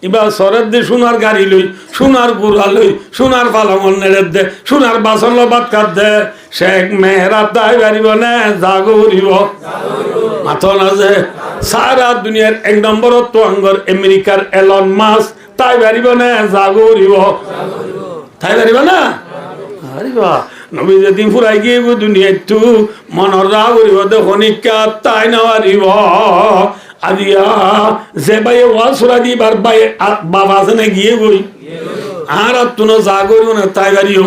এবার সরের দে সোনার গাড়ি লই সোনার গুড়া লই সোনার পালঙ্গল নেড়ে দে সোনার বাসন লবাত কাট দে শেখ মেহরা তাই পারিব না জাগো উড়িব মাথা না যে সারা দুনিয়ার 1 নম্বর তো আঙ্গর আমেরিকার এলন মাস্ক তাই পারিব না জাগো উড়িব তাই পারিব না আরিবা নবী যেদিন ফুরাই গিয়ে দুনিয়া একটু মনের রাগ উড়িব দে হনিকা তাই না পারিব আদিয়া যে ভাই ওয়াল সুরা দি বার ভাই বাবা আছে গিয়ে গই আর তুনো জাগরিও না তাই বাড়িও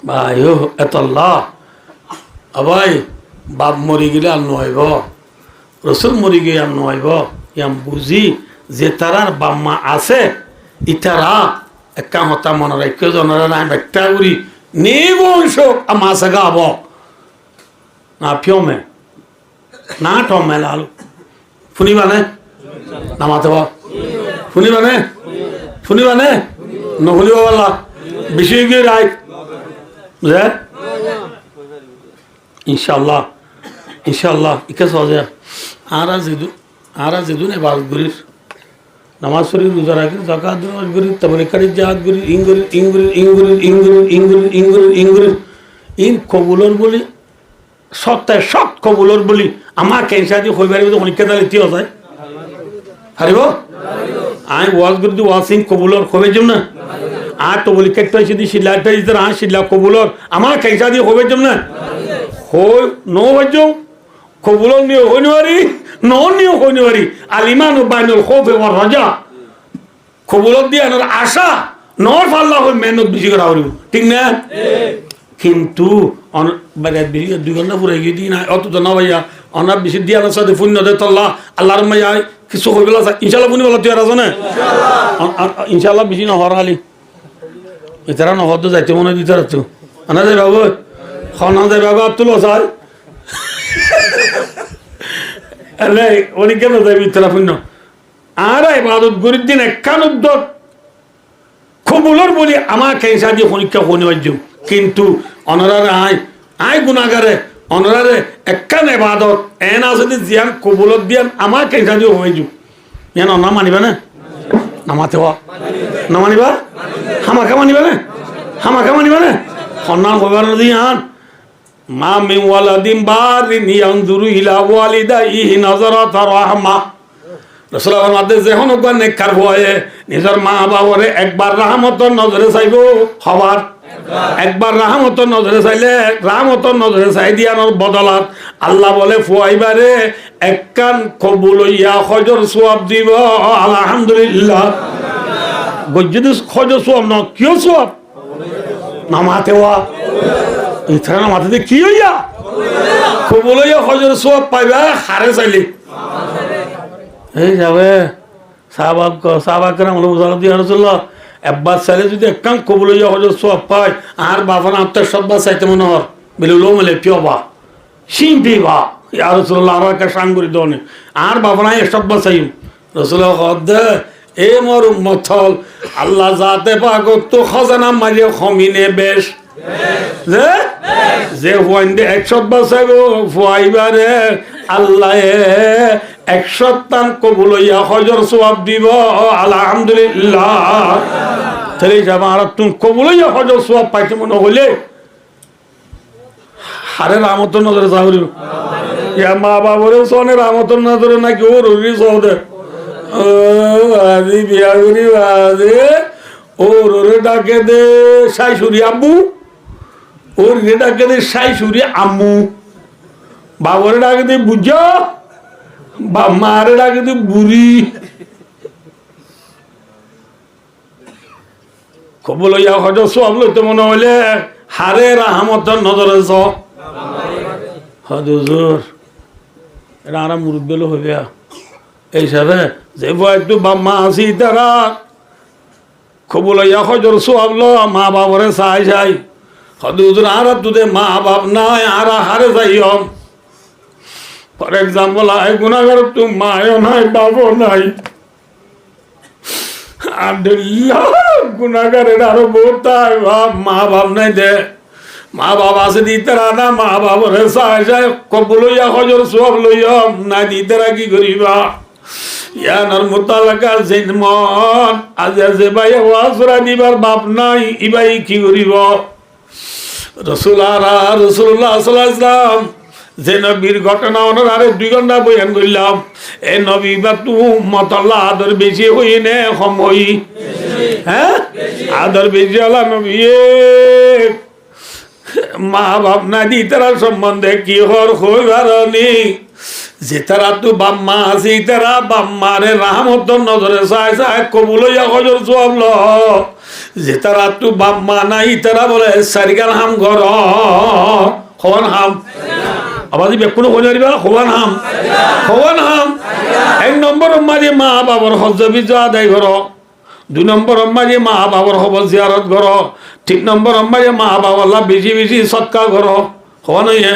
ভাইও এতল্লাহ আবাই বাপ মরি গেলে আর নইব রসুল মরি গিয়ে আর নইব ইয়াম বুঝি যে তারার বাম্মা আছে ইতারা একা হতা মনে রাখে জনরা নাই ব্যাখ্যা করি নিবংশ আমাসে গাব না ফিওমে না টমে লাল শুনিবানে নামাতে শুনিবানে নশুনিব পারলা বেশি গিয়ে রায় বুঝে ইনশাল্লাহ ইকে সহজে আর যেদুন এবার গুরির নামাজ শরীর রোজা রাখি জাকাত করি তারপরে কারি জাহাদ করি ইংগুরির ইন কবুলর বলি সত্তায় সৎ কবুলর বলি আমার ক্যান্সার দিয়ে হয়ে পারিব অনেকটা তাহলে কি হয় হারিব আমি ওয়াজ করি তুই ওয়াজ সিং কবুলর হবে যাম না আর তো বলি কেটে যদি শিল্লাটা দিতে আর শিল্লা কবুলর আমার ক্যান্সার দিয়ে হবে যাম না হই নো হইজ কবুলর নিয়ে হই নারি ন নিয়ে হই নারি আলিমান বাইনুল খৌফ ওয়ার রাজা কবুলর দিয়ে আনার আশা নর ফাল্লা হই মেহনত বেশি করা হইব ঠিক না কিন্তু বেশি 2 ঘন্টা পুরে গিয়ে দিই না অত তো না ভাইয়া অনার বেশি দিয়া না সাথে পুণ্য দে তল্লা আল্লাহর মাইয়া কিছু হয়ে গেল ইনশাল্লাহ পুনি বলা তুই আর আছো না ইনশাল্লাহ বেশি না হর খালি এছাড়া না হদ যাইতে মনে দিতে রাখতো আনা যাই বাবু খাওয়া যাই বাবু আর তুলো চাই অনেক কেন যাইবি ইতরা পুণ্য আর ইবাদত গরিব দিন একখান উদ্যোগ কবুলর বলি আমার ক্যান্সা দিয়ে পরীক্ষা হনি বাজ্যম কিন্তু অনরারে আয় গুণাগারে অনরারে একখান ইবাদত এন আছে জিয়ান কবুলত দিয়ান আমার ক্যান্সা দিয়ে হয়ে যু ইয়ান অনা মানিবা না নামাতে হওয়া না মানিবা হামাকা মানিবা না সন্ধান হইবার নদী আন মা মিন ওয়ালাদিন বারিন ইয়ানজুরু ইলা ওয়ালিদাইহি নাযারাত রাহমা রাসূলুল্লাহর মাঝে যখন কোন নেককার হয় নিজের মা বাবারে একবার রহমতের নজরে চাইব হবার একবার রহমতের নজরে চাইলে রহমতের নজরে চাই দিয়ানোর বদলাত আল্লাহ বলে ফুয়াইবারে একখান কবুল হইয়া হজর সওয়াব দিব আলহামদুলিল্লাহ গজ্জেদি খজ সব ন কিয় সব নামাতে ওয়া ইথারা নামাতে কি হইয়া কবুল হইয়া খজর সব পাইবা হারে চাইলি এই যাবে সাহাবাক কেরাম দিয়া রাসূলুল্লাহ একবার চাইলে যদি একদম কবুল হইয়া হজর সব পায় আর বাবার আত্মার সব্বা চাইতে মনে হর বলে লো মেলে পিওবা সিম্পি বা ইয়া রাসূলুল্লাহ আর একটা সাঙ্গুরি দনে আর বাবা নাই সব্বা চাইম রাসূলুল্লাহ কদে এ মোর উম্মতল আল্লাহ জাতে পাক তো খাজানা মারিয়ে খমিনে বেশ যে ফুয়াইন্দে 100 বছর ফুয়াইবারে আল্লাহ 100 কবুল হইয়া হজর সওয়াব দিব আলহামদুলিল্লাহ তাহলে যাবা আর তুমি কবুল হইয়া হজর সওয়াব পাইতে মনে হইলে হারে রামতর নজরে যাহরি ইয়া মা বাবরে সোনে রামতর নজরে নাকি ওর ওরি সওদে আজি বিয়া করি বাজে ওর ওরে ডাকে দে শাশুড়ি আব্বু ওর রে ডাকে দে শাশুড়ি আম্মু বাবরে ডাকে দে বুঝো বা মারে ডাকে দে বুড়ি কবুল হইয়া হজর সওয়াব লইতে মনে হইলে হারে রাহমতের নজরে জ হুজুর এটা আর মুরব্বেল হইবে এই সাথে যে একটু বাম্মা আসি তারা কবুল হইয়া হজর সওয়াব ল মা বাবরে চাই চাই হুজুর আর তুদে মা বাপ নাই আর হারে যাইও ফর এক্সাম্পল আই গুনাহগার তু মায়ও নাই বাবও নাই আল্লাহ গুনাহগারের আরো বহুত মা বাপ নাই দে মা বাবা আছে দিতেরা না মা বাবরে চাই চাই কবুল হইয়া হজর সওয়াব লইয়া না দিতেরা কি করিবা ইয়ানার মুতালাকা জিনমন আজ যে ভাই ওয়াজরা দিবার বাপ নাই ইবাই কি করিব রাসূলুল্লাহ সাল্লাল্লাহু আলাইহি ওয়াসাল্লাম যে নবীর ঘটনা ওনারে 2 ঘন্টা বয়ান করলাম এই নবী বা তু মতল্লা আদর বেশি হই নে কম হই হ্যাঁ আদর বেশি হলা নবী মা বাপ না দি তারা সম্বন্ধে কি হর হইবার নেই যে তারা তো বাম্মা আছে তারা বাম্মারে রাহমতের নজরে চাই চাই কবুল হইয়া হজর সওয়াব ল যে তারা তো বাম্মা নাই তারা বলে সারিগাল হাম ঘর খওয়ান হাম আবাদি বেকুনো হয়ে যাইবা খওয়ান হাম 1 নম্বর মাঝে মা বাবার হজ বিজা আদায় কর 2 নম্বর মাঝে মা বাবার হব জিয়ারত কর 3 নম্বর মাঝে মা বাবা বেশি বেশি সৎকার কর খওয়ান হইয়ে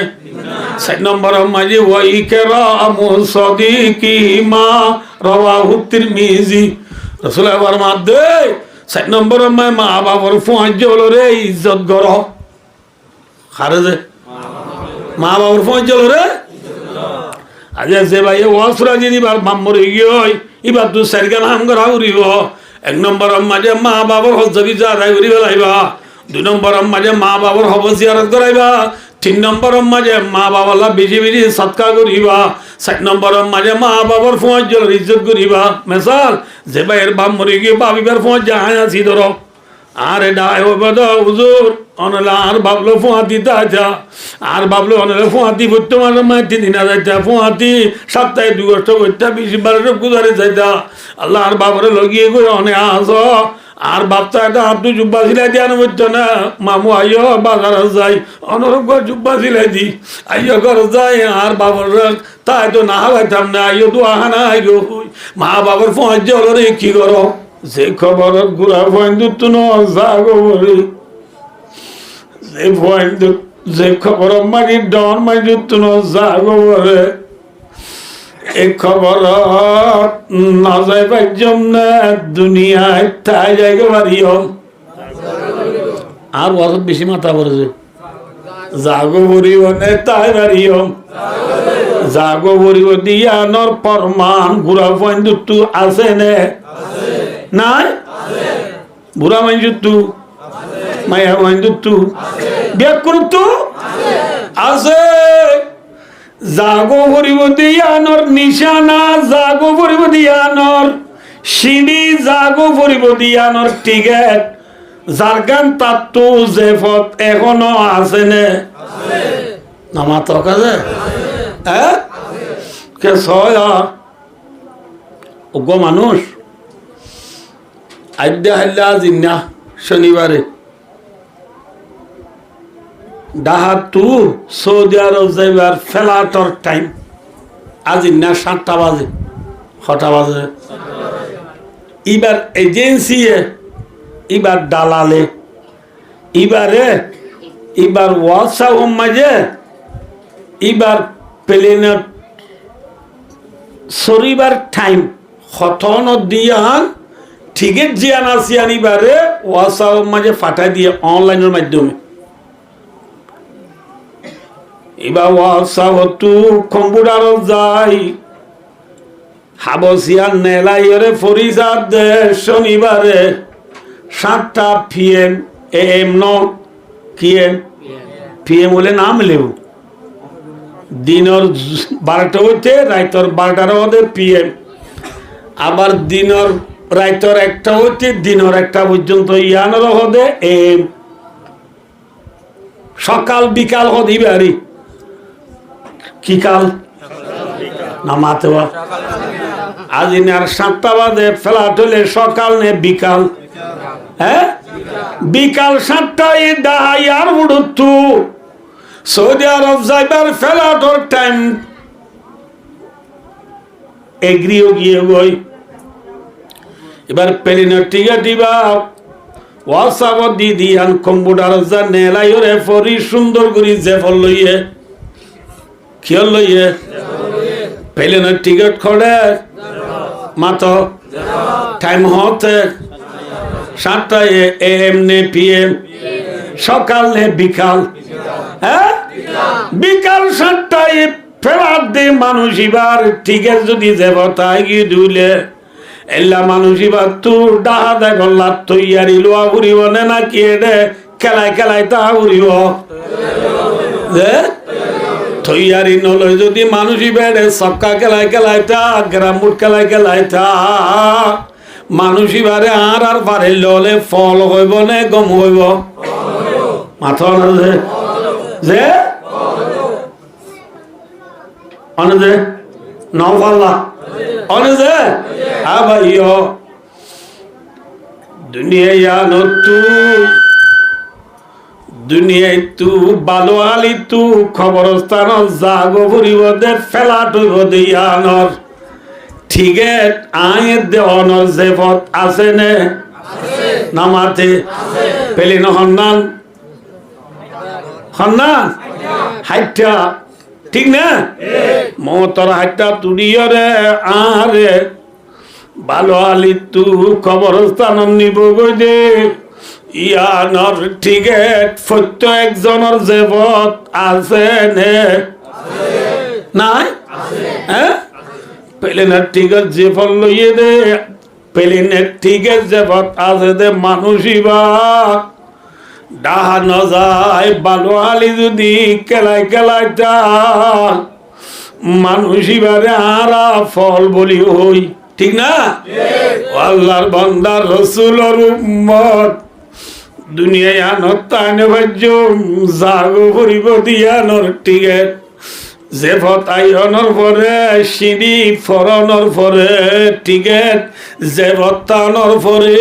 4 নম্বর মাঝে ওয়াই কেরামু সাদিকি মা রাওয়াহু তিরমিজি রাসূল ফরমাত দে 4 নম্বর মা বাবার ফুয়াজ হলো রে ইজ্জত কর খারে যে মা বাবার ফুয়াজ হলো রে আজ যে ভাই ওয়াসরা যদি বার মামর গিয়ে এবার তো সারগান হাম করা উড়িব 1 নম্বর মাঝে মা বাবার হজ বিজা আদায় করি বেলাইবা 2 নম্বর মাঝে মা বাবার হব জিয়ারত করাইবা 3 নম্বর মাঝে মা বাবা বেশি বেশি সৎকার করিবা 4 নম্বর মাঝে মা বাবার ফুয়াজ ইজ্জত করিবা মেসাল যে ভাইয়ের বাপ মরে গিয়ে বাবিবার ফুয়াজ যাহাই আছি ধরো আর এটা হুজুর অনলা আর বাবলো ফুয়াতি তা আর বাবলো অনলা ফুয়াতি বর্তমান মাটি দিনা যাইতা ফুয়াতি সপ্তাহে 2 বছর বইটা 20-12 গুজারে যাইতা আল্লাহ আর বাবরে লগিয়ে গই অনে আস আর বাপটা এটা হাতু জুব্বা সিলাই দিয়া নবইতো না মামু আইও বাজার যাই অনরূপ জুব্বা সিলাই দি আইও ঘর যাই আর বাবর তাই তো না হাইতাম না আইও তো আহানা আইও মা বাবার ফুয়াজ হলো রে কি করো যে খবর গুড়া ফয়েন্দুত ন জাগবরে যে ফয়েন্দুত যে খবর মারি ডন মাইদুত ন জাগবরে এই খবর না যাই পাইজম না দুনিয়ায় তাই জায়গা বাড়িও আর বছর বেশি মাথা পড়েছে জাগো বরিব নে তাই বাড়িও জাগো বরিব দিয়ানোর প্রমাণ গুড়া ফয়েন্দুত আছে নে নাই বুড়া মাইজুতু মায়া মাইজুতু বিয়া করতু আছে জাগো ভরিব দিয়ানোর নিশানা জাগো ভরিব দিয়ানোর সিঁড়ি জাগো ভরিব দিয়ানোর টিকেট জারগান তাত্তু জেফত এখনো আছে নে নামা তো কাজে কে ছয় ওগো মানুষ আদ্যা হাল্লা জিন্না শনিবারে ডাহাতু সৌদি আরব যাইবার ফেলাটর টাইম আজিন্না 7টা বাজে 6টা বাজে এবার এজেন্সি এবার দালালে এবার ওয়াসা মাঝে এবার প্লেনের সরিবার টাইম হতন দিয়ান ঠিকের জিয়ান আসিয়ান এবারে ওয়াসা মাঝে ফাটাই দিয়ে অনলাইনের মাধ্যমে এবার ওয়াসা তু কম্পিউটার যাই হাবসিয়ান নেলাইরে ফরিজাদ দে শনিবারে 7টা PM AM ন PM PM হলে নাম লেব দিনের 12টা হইতে রাইতর 12টার মধ্যে PM আবার দিনের রাইতর 1টা হইতে দিনের 1টা পর্যন্ত ইয়ানোর হদে AM সকাল বিকাল হদি বাড়ি কি কাল না মাতবা আজ ইনার 7টা বাজে ফ্লাট হলে সকাল নে বিকাল হ্যাঁ বিকাল 7টায় দাহাইয়ার উড়তু সৌদি আরব যাইবার ফ্লাটর টাইম এগ্রিও গিয়ে গই এবার প্লেনের টিকিট দিবা ওয়াসাব দিদি আন কম্পিউটার যা নেলাইরে ফরি সুন্দর করে জেফল লইয়ে কিয়ল লইয়ে প্লেনের টিকিট খড়ে মাতো টাইম হতে 7টায় AM নে PM সকাল নে বিকাল হ্যাঁ বিকাল 7টায় ফেরার দে মানুষ এবার টিকিট যদি দেবতায় গিয়ে দুলে এলা মানুষ এবার তোর ডাহা দেখল্লা তৈয়ারি লোয়া উড়িব না কি রে খেলায় খেলায় তা উড়িব তৈয়ারি নলয় যদি মানুষই বেড়ে সবকা খেলায় খেলায় তা গ্রামুট খেলায় খেলায় তা মানুষই বারে আর পারে ললে ফল হইব নে গম হইব মাথা না যে অনে নফাল্লা অনে যে আ ভাইও দুনিয়া নতু দুনিয়ায় তু ভালো আলি তু খবরস্থান জাগো ফুরিব দে ফেলাট হইব দিয়ানর ঠিক আয়ের দে অনর জেফত আছে নে নামাতে পেলি নহন্নান হন্নান হাইটা ঠিক না মতর হাইটা তুড়িয়রে আরে ভালো আলি তু খবরস্থান নিব গই দে ইয়ানর টিকেট প্রত্যেকজনের জেবত আছে নে নাই হ্যাঁ প্লেনের টিকেট জেফল লইয়ে দে প্লেনের টিকেট জেবত আছে দে মানুষই বা ডাহা ন যায় ভালো আলি যদি কেলাই কেলাই মানুষই বারে আরা ফল বলি হই ঠিক না আল্লাহর বান্দার রসুলের উম্মত দুনিয়ায় আনতানে ভাজ্য জাগো ফুরিব দিয়ানোর টিকেট যে ফতাইয়নোর পরে সিঁড়ি ফরনোর পরে টিকেট যে ভত্তানোর পরে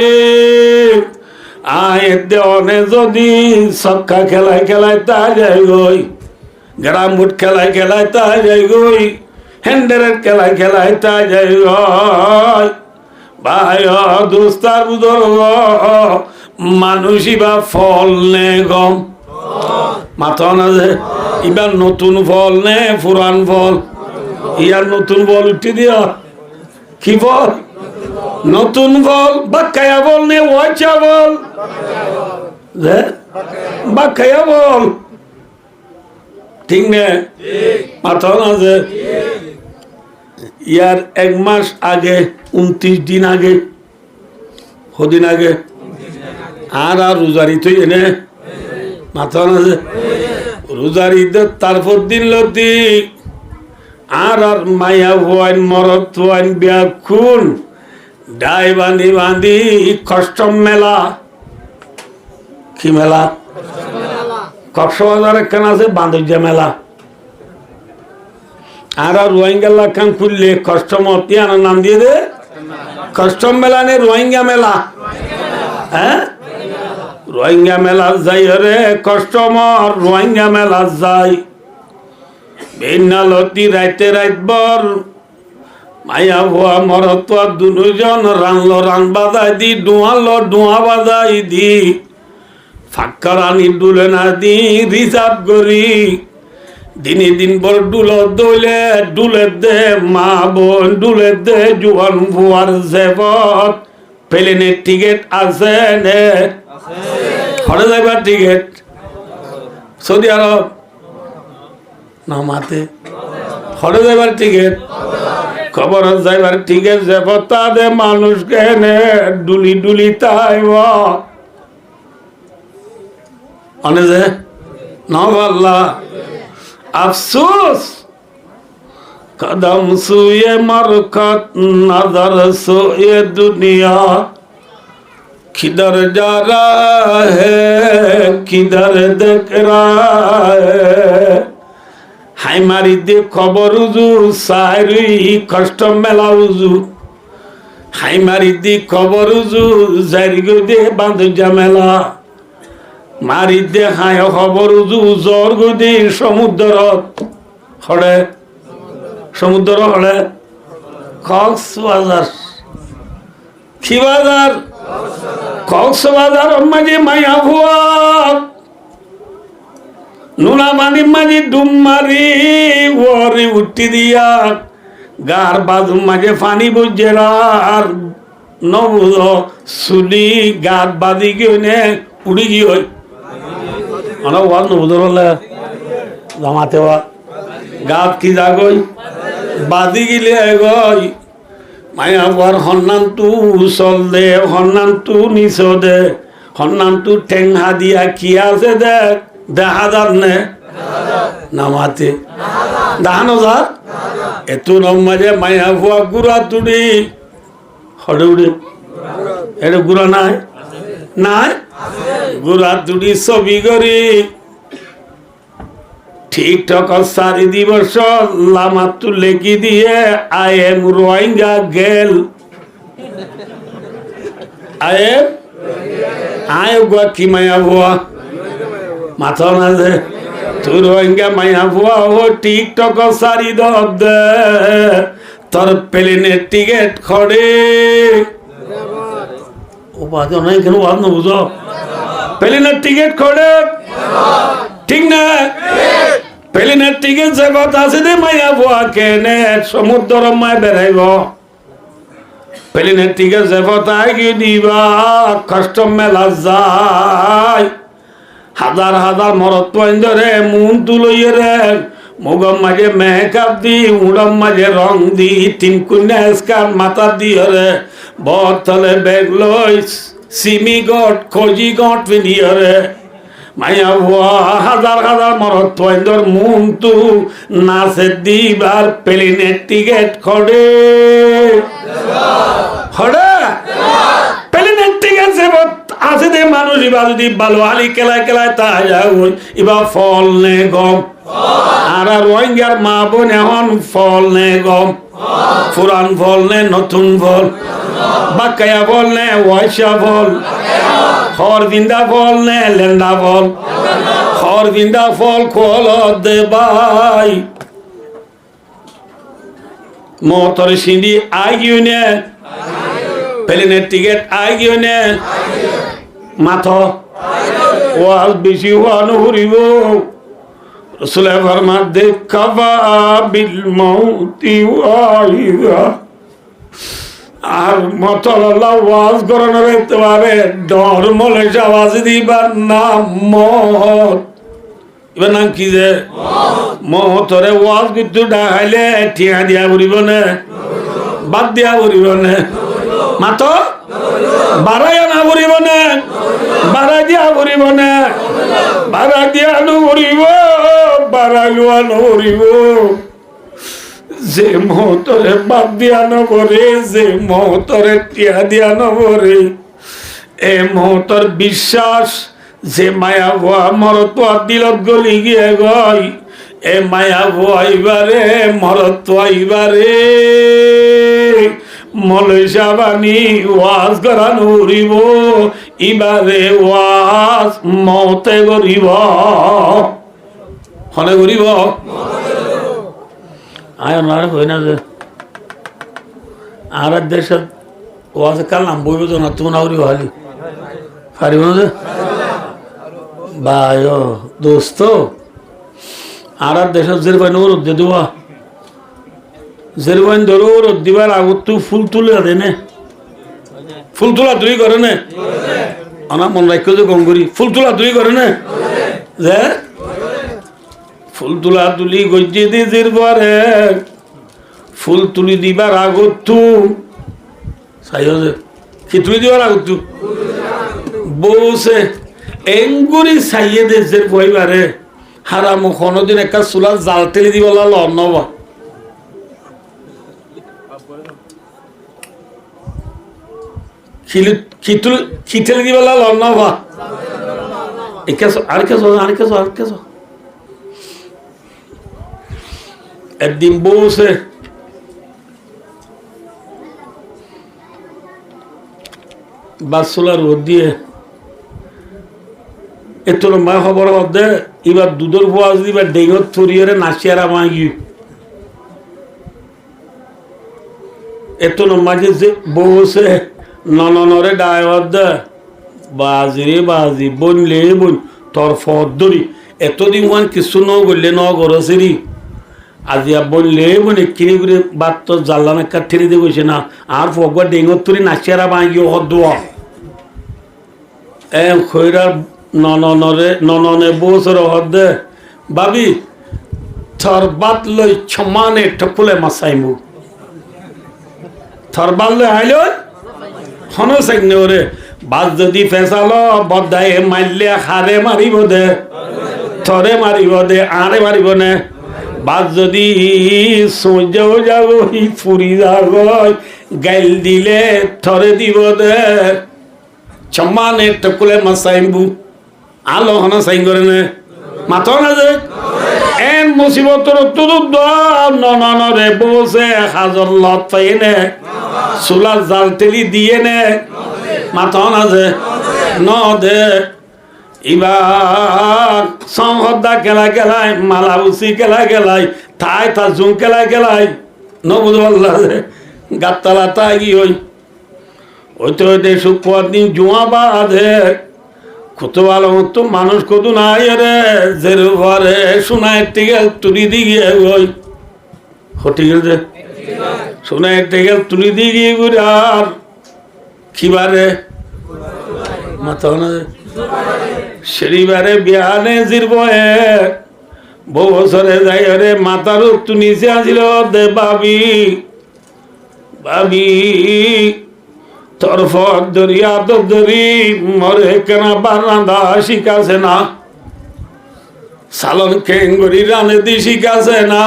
আয় দেওয়ানে যদি সক্কা খেলায় খেলায় তা যাই গই গ্রাম বুট খেলায় খেলায় তা যাই গই হ্যান্ডেলের খেলায় খেলায় তা যাই গই ভাই দোস্তার বুজুর্গ মানুষই বা ফল নে গম মাথা না যে এবার নতুন ফল নে পুরান ফল ইয়ার নতুন ফল উঠে দিয়া কি ফল নতুন ফল বাক্কায়া বল নে ওয়াচা বল বাক্কায়া বল ঠিক নে মাথা না যে ইয়ার 1 মাস আগে 29 দিন আগে কদিন আগে আর রোজারি তুই এনে মাথা না যে রোজারি তারপর দিন লতি আর মায়া হওয়ান মরত হওয়ান ব্যাকুন ডাই বাঁধি বাঁধি কষ্টম মেলা কি মেলা কক্সবাজার একখান আছে বাঁধুর্যা মেলা আর রোহিঙ্গা খান খুললে কষ্টমতি আনার নাম দিয়ে দে কাস্টম মেলা নে রোহিঙ্গা মেলা? হ্যাঁ, রোহিঙ্গা মেলা যাই রে কাস্টমার, রোহিঙ্গা মেলা যাই বেনালতি রাইতে রাইতবর মায়া ভুয়া মরত দুজন রানলো রান বাজাই দি ডুয়ালো ডুয়া বাজাই দি ফাক্কা রানি ডুলে না দি রিজার্ভ করি দিনে দিন বর ডুলো দইলে ডুলে দে মা বোন ডুলে দে জুয়ান ভুয়ার জেবত প্লেনের টিকিট আছে নে? হরে যাইবার টিকিট সৌদি আরব না মাতে হরে যাইবার টিকিট খবর যাইবার টিকিট জেবত তাদের মানুষ কেনে ডুলি ডুলি তাই অনে যে নভাল্লা আফসোস কদম সুয়ে মরকত নজর সোয়ে দুনিয়া किधर जा रहा है किधर देख रहा है हाय मारी दे खबर उजू सारी कष्ट मेला उजू हाय मारी दे खबर उजू जारी गो दे बांध जमेला मारी दे हाय खबर उजू जोर गो दे समुद्र हड़े समुद्र हड़े कक्सबाजार की बाजार কক্সবাজার মাঝে মায়া ভুয়া নুনা মানি মাঝে ডুম মারি ওরে উঠি দিয়া গার বাজু মাঝে ফানি বুঝেরার নবুজ সুলি গার বাজি গিয়ে উড়ি গিয়ে মানে ওয়াজ নবুজ হলে জামাতে ওয়া গাত কি যাগই বাজি গিলে গই মায়া বর হন্নান তু উসল দে হন্নান তু নিচ দে হন্নান তু ঠেঙ্গা দিয়া কি আছে দেখ দেখা যার নে নামাতে দাহানো যা এত নমাজে মায়া ভুয়া গুড়া তুড়ি হড়ে উড়ে এটা গুড়া নাই নাই গুড়া তুড়ি ছবি করি টিকটক সারি দিবস লামাতু লেখি দিয়ে আই এম রোহিঙ্গা গেল আই এম আই গো কি মায়া ভুয়া মাথা না যে তুই রোহিঙ্গা মায়া ভুয়া ও টিকটক সারি দে তোর প্লেনের টিকিট খড়ে ও বাদ নাই কেন বাদ না বুঝো প্লেনের টিকিট খড়ে ঠিক না প্লেনের টিকিট জগৎ আছে দে মায়া ভুয়া কেনে সমুদ্র মায় বেড়াইব প্লেনের টিকিট জগৎ আগে দিবা কাস্টম মেলা যায় হাজার হাজার মরত ধরে মুন তুলইয়ে রে মুগম মাঝে মেকআপ দি উড়ম মাঝে রং দি তিন কুন্যা স্কার মাথা দিয়ে রে বতলে বেগ লই সিমি গট খোঁজি গট পিনিয়ে রে মায়া ভুয়া হাজার হাজার মরত ধর মুন তু নাচে দিবার প্লেনের টিকিট খড়ে খড়ে প্লেনের টিকিট সেবত আছে দে মানুষ ইবা যদি ভালো আলি কেলায় কেলায় তা যাই ইবা ফল নে গম আর রোহিঙ্গার মা বোন এখন ফল নে গম পুরান ফল নে নতুন ফল বাকায়া ফল নে ওয়াইসা ফল খর বিন্দা ফল নে লেন্দা ফল খর বিন্দা ফল খোল দে ভাই মোটর সিঁড়ি আইগিও নে প্লেনের টিকিট আইগিও নে মাথা ওয়াল বেশি হওয়া নহরিব রসুল ফরমা দেখাবা বিল মৌতি ওয়াইদা আর মতলা ওয়াজ করানো দেখতে পারে ডর মলে আওয়াজ দিবার নাম মত এবার নাম কি যে মতরে ওয়াজ কিন্তু ডাকাইলে ঠিয়া দিয়া পড়িব না বাদ দিয়া পড়িব না মাতো বাড়াইয়া না পড়িব না বাড়াই দিয়া পড়িব না বাড়াই দিয়া নপড়িব বাড়াই লোয়া নপড়িব যে মহতরে বাদ দিয়া নপরে যে মহতরে টিয়া দিয়া নপরে এ মহতর বিশ্বাস যে মায়া ভুয়া মরত দিলত গলি গিয়ে গই এ মায়া ভুয়া ইবারে মরত ইবারে মলইসা বানি ওয়াজ করা নুরিব ইবারে ওয়াজ মতে গরিব হনে গরিব আয় ওনারা কই না যে আর দেশের ওয়াজ কালাম বইব তো না তুমি না করিব হালি পারিব না যে ভাই দোস্ত আর দেশের জেরবাই নরদ দে দেওয়া জেরবাইন ধরো রোদ দিবার আগত তুই ফুল তুলে দেনে ফুল তোলা তুই করে নে আমার মন রাখ যে গঙ্গুরি ফুল তোলা তুই করে নে যে ফুল তোলা তুলি গজ্জি দিজির পরে ফুল তুলি দিবার আগত তু চাইও যে কি তুলি দিবার আগত তু বসে এঙ্গুরি চাইয়ে দেশের বইবারে হারাম কোনোদিন একটা চুলা জাল টেলি দিব নবা খিটেলি দিব নবা আর কেছো একদিন বসে বাসুলা রোদ দিয়ে এত লম্বা খবর দে এবার দুধের পোয়াজ দিবার ডেঙত থরিয়ে নাচিয়ার আমার এত লম্বা যে বসে ননরে ডায়র দে বাজি রে বাজি বনলে বন তোর ফদ ধরি এতদিন ওয়ান কিছু ন গড়লে ন গরসেরি আজিয়া বললে বনে কিনে করে বাদ তো জানলাম একটা ঠেলে দিয়ে বসে না আর ফগবা ডেঙত থরি নাচিয়ারা বাঁগি হদ খৈরার নননে বসর হদে ভাবি থর বাত লই ছমানে ঠকুলে মাসাইমু থর বাত লই আইল হন সাইনে ওরে বাদ যদি ফেসাল বদায় মারলে হারে মারিব দে থরে মারিব দে আরে মারিব নে বাদ যদি সূর্যও যাব ফুরি যাব গাইল দিলে থরে দিব দে ছমানে ঠকুলে মাসাইমু আলো হনা সাইন করে নে মাথা না যে এন মুসিবতর তুদুদ ননরে বসে হাজর লত পাই নে সুলার জাল তেলি দিয়ে নে মাথা না যে ন দে ইবার সংহদা খেলা খেলাই মালাবুসি খেলা খেলাই থাই থা জুম খেলা খেলাই ন বুঝল্লা যে গাতলা তাগি ওই তো শুক্র দিন জুয়া বাঁধে কত ভালো মতো মানুষ কত নাই রে জের ঘরে শোনায় টেগেল তুলি দিয়ে ওই হতে গেল যে শোনায় টেগেল তুলি দিয়ে ঘুরে আর কিবারে মাথা না শনিবারে বিহানে জিরবয়ে বহু বছরে যাই রে মাথার একটু নিচে আসিল দে বাবি বাবি তোর ফর দরিয়া তো দরি মরে কেনা বারান্দা শিখাছে না সালন কেঙ্গরি রানে দি শিখাছে না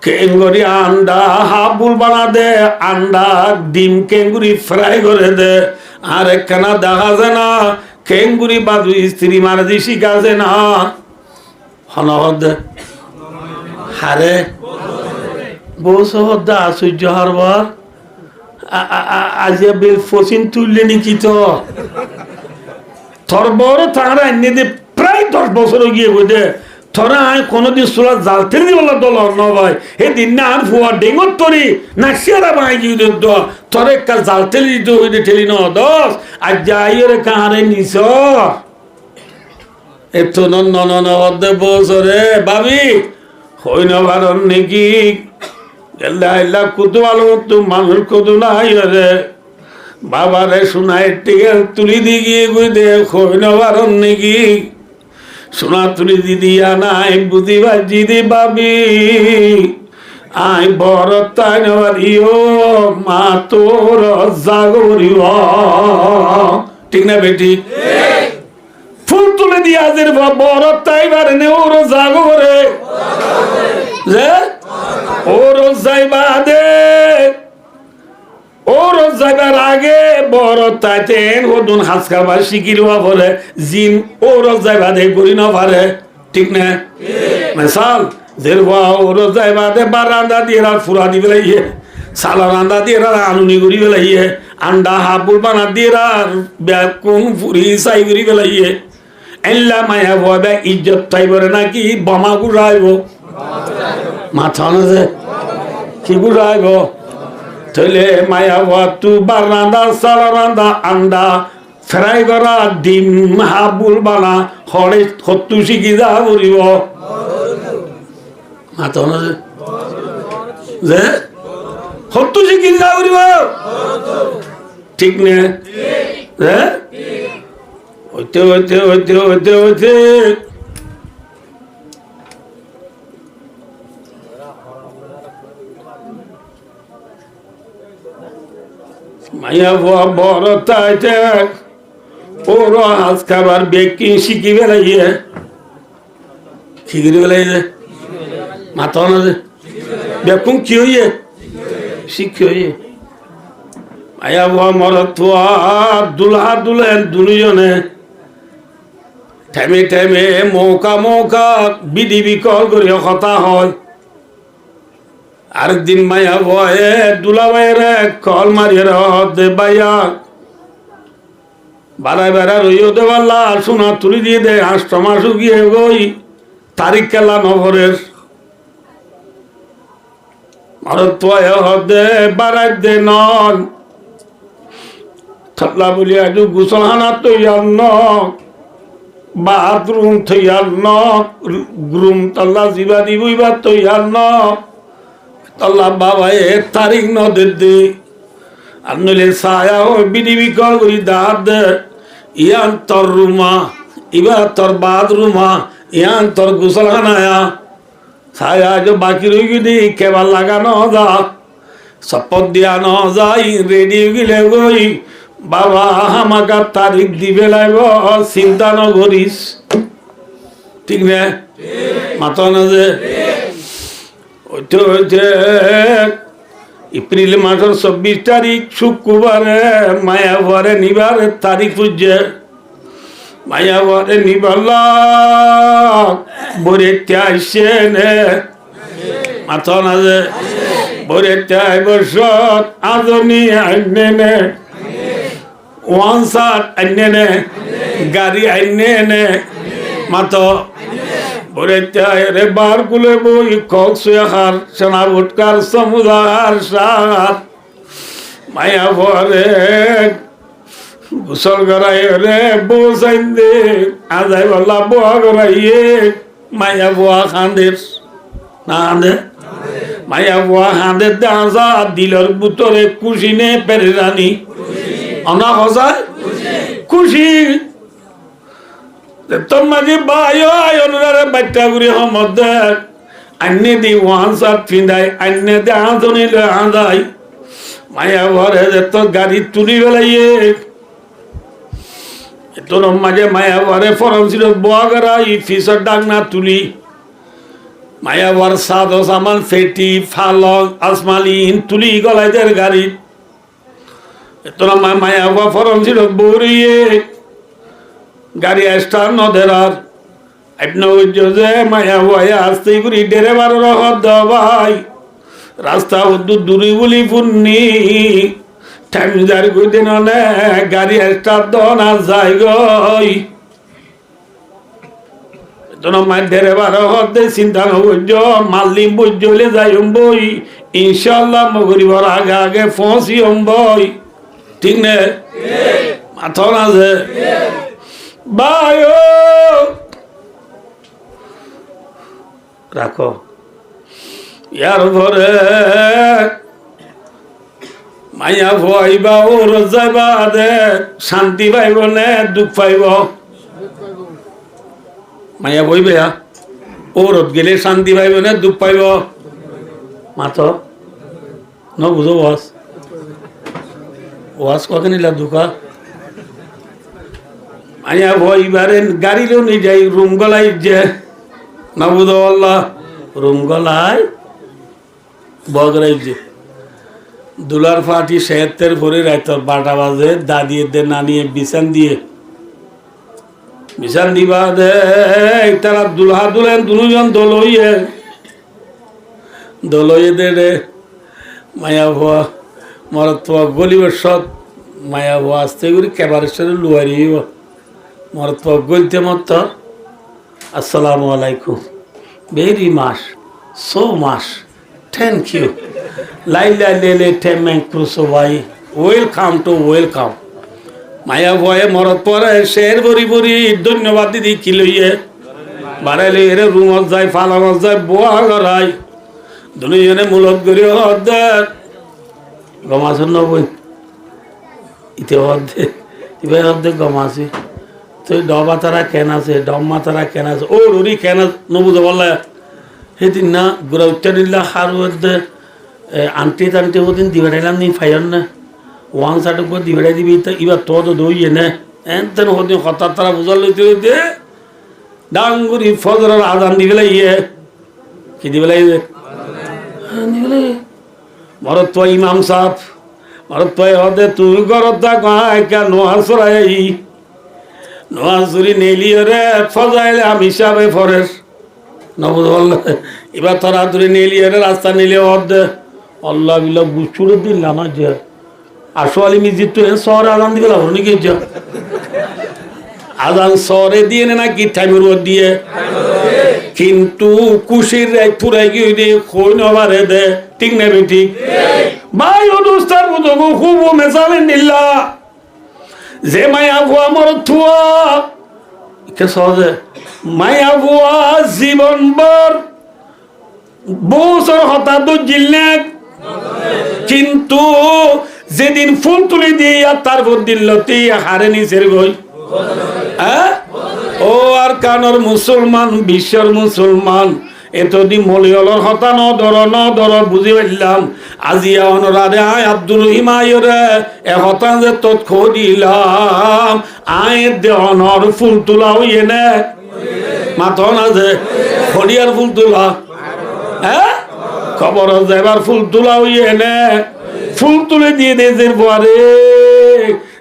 কেঙ্গরি আন্ডা হাবুল বানা দে আন্ডা ডিম কেঙ্গুরি ফ্রাই করে দে আর একখানা দেখা যায় না কেঙ্গুরি বাদু স্ত্রী মারে দি শিখাছে না হনহদ হারে বস হদ্দা আশ্চর্য হারবার আজিয়া বেল ফসিন তুললে নাকি তো তোর বড় তাহারা এনে দে প্রায় 10 বছর গিয়ে বই তোরা আয় কোনোদিন সোলা জাল থেকে দিবলা দল ন ভাই হে দিন না আর ফুয়া ডেঙ্গর তরি নাকশিয়ারা বাই গিয়ে দ তোরে কা জাল তেলি দিত হইতে ঠেলি ন দশ আর যাই রে কাহারে নিছ এত নন অর্ধে বছরে ভাবি হই না ভারণ নাকি এল্লা কত ভালো তো মানুষ কত নাই রে বাবারে শোনায় টিকে তুলি দি গিয়ে গুই দে হই না ভারণ নাকি সোনা তুলি দিদিয়া নাই বুঝি বাজি দি বাবি আই বড় তাই নিও মা তোর জাগরিব ঠিক না বেটি ফুল তুলে দিয়া যে বড় তাই বারে নে ওর জাগরে যে ওর যাইবা দে ওর যাইবার আগে বড় তাইতেন ও দুন হাস খাবার শিকিরবা বলে জিন ওর যাইবা দে করি না পারে ঠিক না মেসাল যেরবা ওর যাইবা দে বারান্দা দিয়ে রাত ফুরা দিবে ইয়ে সালার আন্দা দিয়ে আনুনি করি পেলাইয়ে আন্ডা হাপুর বানা দিয়ে কোন ফুরি চাই করি পেলাইয়ে এল্লা মায়া ভয় ইজ্জত থাইবরে নাকি বোমা গুড়াইব মাথা না কি গুড়াইব তাহলে মায়া ভয় তু বার রান্দা সালা রান্দা আন্ডা ফ্রাই করা ডিম হাবুল বানা হরে সত্তু শিখি যা করিব মাথা না যে সত্তু শিখি যা করিব ঠিক নে হ্যাঁ হইতে হইতে হইতে হইতে হইতে মায়া বড় তাইতে ওর আজ খাবার বেকি শিখি বেলাইয়ে শিখি বেলাইয়ে মাথা না যে বেকুম কি হইয়ে শিখি হইয়ে মায়া মরত দুলহা দুলেন দুজনে ঠেমে ঠেমে মৌকা মৌকা বিধি কল করি কথা হয় আরেকদিন মায়া ভয়ে দুলা বাইরে কল মারিয়ে দে বাইয়া বাড়ায় বেড়া রইও দে পারলা সোনা তুলি দিয়ে দে আষ্টমা শুকিয়ে গই তারিখ খেলা নগরের মরত দে বাড়াই দে নন থাপলা বলি আজ গুসলখানা তৈয়ার ন বাথরুম তৈয়ার ন গ্রুম তল্লা জিবা দিবইবা তৈয়ার ন তল্লা বাবা এ তারিখ ন দে আর নইলে ছায়া হয় বিডিবি কল করি দাঁত দে ইয়ান তোর রুমা ইবা তোর বাথরুমা ইয়ান তোর গুসলখানায়া ছায়া যে বাকি রই গি কেবার লাগানো যা শপথ দিয়া ন যাই রেডি গিলে গই বাবা আমাকে তারিখ দিবে লাগব চিন্তা ন করিস ঠিক না মাথা না যে ওইতে এপ্রিল মাসের 24 তারিখ শুক্রবারে মায়া ভরে নিবার তারিখ খুঁজছে মায়া ভরে নিবাল্লা বরে আসছে নে মাথা না যে বরে বছর আজনি আইনে নে ওয়ান সাত আইনে নে গাড়ি আইনে নে মাতো বরে রে বার কুলে বই কক সুয়ার সেনা ভুটকার সমুদার সাত মায়া ভরে গোসল করাই রে বউ সাইন দে আজাই বল্লা বোয়া করাইয়ে মায়া বোয়া খান্দের না আন্দে মায়া বোয়া খান্দের দাঁজা দিলর বুতরে খুশি নে পেরেরানি অনা হসায় খুশি তোর মাঝে বায়ো আয়নরে বাচ্চা গুড়ি হমদ আন্নে দি ওয়ান সাত ফিন্দাই আন্নে দে আঁধনি আঁধাই মায়া ভরে যে তোর গাড়ি তুলি বেলাইয়ে তোর মাঝে মায়া ভরে ফরম ছিল বোয়া করা ই ফিসর ডাকনা তুলি মায়া ভর সাদ সামান ফেটি ফালক আসমালি তুলি গলাইদের গাড়ি তোর মায়া ভর ফরম ছিল বৌরিয়ে গাড়ি স্টার নদেরার যে মায়া ভয়া আসতে করি ডেরে বারো রহদ ভাই রাস্তা দূরি বলি পুন্নি টাইম যার দিন গাড়ি স্টার দনা যাই গই মায়ের ডেরে বারো হদে চিন্তা নবুজ মাল্লি বুঝলে যাই বই ইনশাল্লাহ মগরিবর আগে আগে পৌঁছি বই ঠিক নে মাথা আছে বায়ো রাখো ইয়ার ভরে মায়া ভয়বা ওর যাইবা দে শান্তি পাইব নে দুঃখ পাইব মায়া বইবে ওরত গেলে শান্তি পাইব নে দুঃখ পাইব মাথো ন বুঝো ওয়াজ ওয়াজ কখন নিলা দুঃখা মায়া ভয়বারে গাড়িলেও নিয়ে যাই রুম গলাই যে না বুঝো আল্লাহ রুম গলাই বগরাই যে দুলার ফাটি সেহেতের ভরে রাইতর 12টা বাজে দাদিয়ে দে নানিয়ে বিছান দিবা দে তারা দুলহা দুলেন দুজন দলইয়ে দে রে মায়া ভুয়া মরত পোয়া গলিবের সৎ মায়া ভুয়া আসতে করি কেবারের সাথে লুয়ারি মরত পোয়া গলতে মত আসসালামু আলাইকুম very much so much thank you লাইলা লেলে টেমেন্ট ক্রুসো ভাই ওয়েলকাম টু ওয়েলকাম মায়া ভয়ে মরত পরে শের বরি বরি ধন্যবাদ দিদি কি লইয়ে বাড়াইলে এর রুমত যায় ফালামত যায় বোয়া গড়াই দুজনে মূলত করি অর্ধেক গমাসুন নবই ইতে অর্ধেক এবার অর্ধেক গমাসি তো ডবা তারা কেন আছে ডম্মা তারা কেন আছে ও রুরি কেন নবুঝে বললে সেদিন না গুড়া উঠতে দিল্লা সার অর্ধেক আন্টি টান্টি ওদিন দিবেড়াইলাম নি ফাইন না ওয়ান সাইড উপর দিবেড়াই দিবি এবার তো দইয়ে নে এনতেন ওদিন হঠাৎ তারা বুঝার লইতে লইতে ডাঙ্গুরি ফজরের আজান দিবেলাই ইয়ে কি দিবেলাই দিবেলাই মরত তো ইমাম সাহ মরত তো হতে তুই গরত থাকা নোয়াজ চড়াই নোয়াজ চুরি নেলি রে ফজাইলে আমি হিসাবে ফরের নবুজ বললে এবার তোরা ধরে নেলি রে রাস্তা নিলে অর্ধে আল্লাহ বিল্লাহ বুচুরে দিলাম না যে আসোয়ালি মিজিদ তো শহরে আজান দিবে লাগলো নাকি যে আজান শহরে দিয়ে না কি টাইমের ওর দিয়ে কিন্তু কুশির রায় পুরাই গিয়ে দিয়ে খই নবারে দে ঠিক না বেটি ভাই ও দোস্তার বুঝো খুব মেসালে নিল্লা যে মায়া ভুয়া মর থুয়া কে সহজে মায়া ভুয়া জীবন ভর বছর হঠাৎ জিল্লেক কিন্তু যেদিন ফুল তুলে দিয়ে তারপর দিল্লতি হারে নিচের গই ও আর কানর মুসলমান বিশ্বর মুসলমান এতদিন মলিয়লর হতা নদর বুঝি পারলাম আজিয়া অনরারে আয় আব্দুল হিমায়রে এ হতা যে তৎ দিলাম আয় দেওয়ানর ফুল তোলা হইয়ে নে মাথন আছে খড়িয়ার ফুল তোলা খবর যাবার ফুল তোলা হইয়ে নে ফুল তুলে দিয়ে দে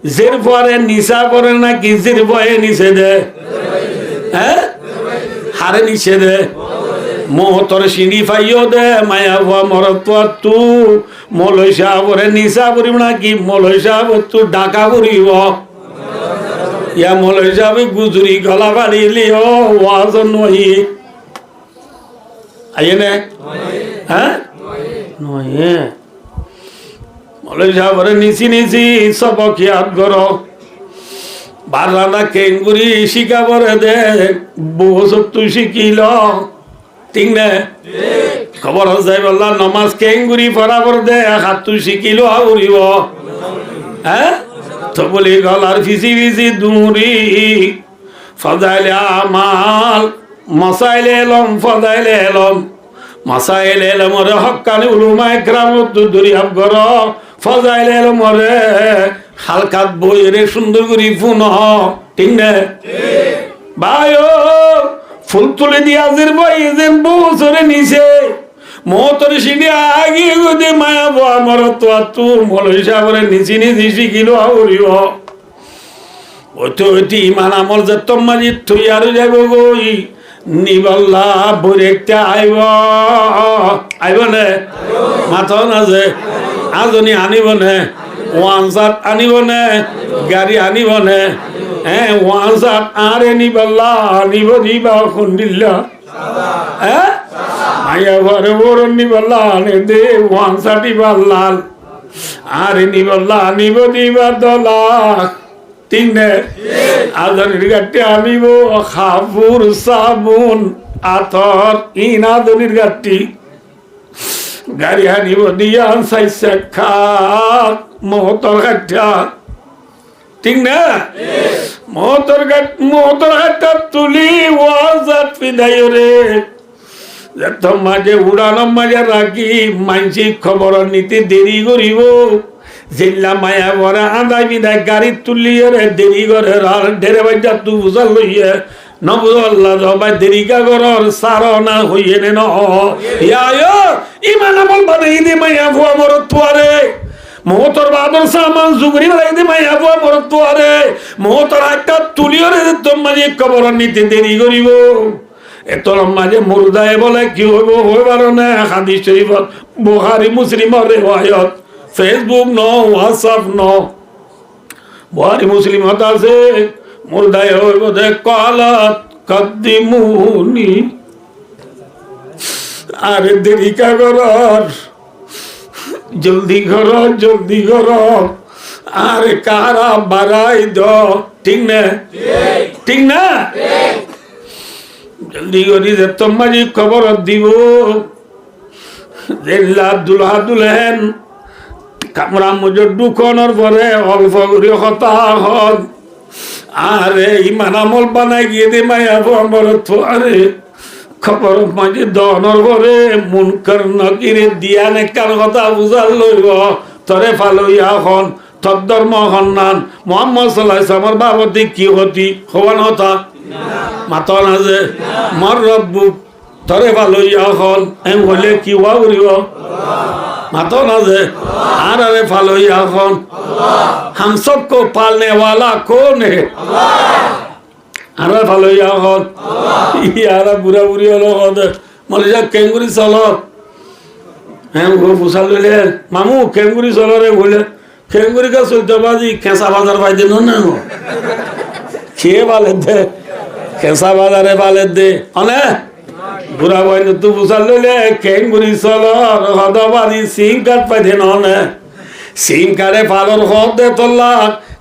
জের পরে নিশা করে নাকি জের ভয়ে নিচে দে হারে নিচে দে মোহতর সিঁড়ি পাইও দে মায়া ভুয়া মরত তু মলয় সাহরে নিশা করিব নাকি মলয় সাহ তু ডাকা করিব ইয়া মলয় সাহ গুজরি গলা বাড়িলি ও ওয়াজ নহি আইয়ে নে নহে মলয় সাহরে নিচি সবক ইয়াদ কর বারানা কেঙ্গুরি শিখাবরে দে বসত তুই শিখিল ঠিক না খবর যাই বললা নমাজ কেঙ্গুরি ফরাবর দে হাত তুই শিখিল আউরিব তো বলি গলার ফিসি দুরি ফজাইলে আমাল মশাইলে এলম ফজাইলে এলম মাসাইল এলমরে হক্কানি উলুমা একরাম দুরিয়াব গর ফজাইল এলমরে হালকাত বইরে সুন্দর করি ফুন ঠিক না ভাই ও ফুল তুলে দিয়ে আজির বই যে বছরে নিছে মতরে সিঁড়ি আগিয়ে গদে মায়া বয়া মরত তু মলই সাগরে নিচি শিখিল আউরিব ওইটি ইমান আমল যে তোমাজি থুই আর যাব গই নিবল্লা বরেকটা আইব নে মাথন আছে আজনী আনিব নে ওয়ানসাত আনিব নে গাড়ি আনিব নে ওয়ানসাত আরে নিবল্লা আনিব দিবা খুন্দিল্লা মায়া ঘরে ওর নিবল্লা আনে দে ওয়ানসাটি বাল্লাল আরে নিবল্লা আনিব দিবা দলা ঠিক না আধুনিক গাড়ি আনিব খাবুর সাবুন আতর ইন আধুনিক গাড়ি আনিব দিয়া সাইসা খাক মহতর গাঠা ঠিক না মহতর গাঠা তুলি ওয়াজাত পিদাই রে মাঝে উড়ানো মাঝে রাখি মানসিক খবর নিতে দেরি করিব জিল্লা মায়া বরা আদায় বিদায় গাড়ি তুলিয়ে রে দেরি করে আর ঢেরে বাজা তু বুঝাল লইয়ে নবুল্লাহ জবাই দেরিকা করর সারনা হইয়ে নে ন ইমান আমল বানাই দে মায়া ভুয়া মরত তুয়ারে মোহতর বাদর সামান জুগরি বানাই দে মায়া ভুয়া মরত তুয়ারে মোহতর একটা তুলিয়ে রে তোর মাঝে খবর নিতে দেরি করিব এত মাঝে মুর্দায় বলে কি হইব হইবার না হাদিস শরীফত বুখারী মুসলিমের রিওয়ায়াত ফেসবুক ন হোয়াটসঅ্যাপ ন বুখারী মুসলিমত আছে মুর্দায় হইব দে কালাত কদ্দিমুনি আরে দেরি কা করার জলদি করো জলদি করো আরে কারা বাড়াই দো ঠিক না ঠিক না জলদি করি যে তোমারি খবর দিব দুলহা দুলহেন কামরা মজুর দুখনের পরে অল্প করে কথা হন আরে ইমান আমল বানাই গিয়ে দে মায়া আমার আরে খবর মাঝে দহনের পরে মুনকার নকিরে দিয়া নেকার কথা বুঝার লইব তরে ফালইয়া হন তোর ধর্ম হন্নান মোহাম্মদ সাল্লাল্লাহু আলাইহি ওয়াসাল্লামের বাবতি কি হতি হওয়ান হতা মাতন আছে মর রব্বু তরে ফালইয়া হন এম হলে কি হওয়া উড়িব মাতন আছে আর আরে ফালইয়া হন हम सबको पालने वाला कौन है আরে ফালইয়া হন ইয়ারা বুড়া বুড়ি হলো মনে যা কেঙ্গুরি চল হ্যাঁ পোষা লইলে মামু কেঙ্গুরি চল রে বলে কেঙ্গুরি কা চলতে বাজি খেঁচা বাজার পাই দিন না খেয়ে বালে দে খেঁচা বাজারে বালে দে অনে বুড়া বই তু পোষা লইলে কেঙ্গুরি চল হদবাজি সিং কাট পাই দিন অনে সিং কাটে ফালর হদ দে তোল্লা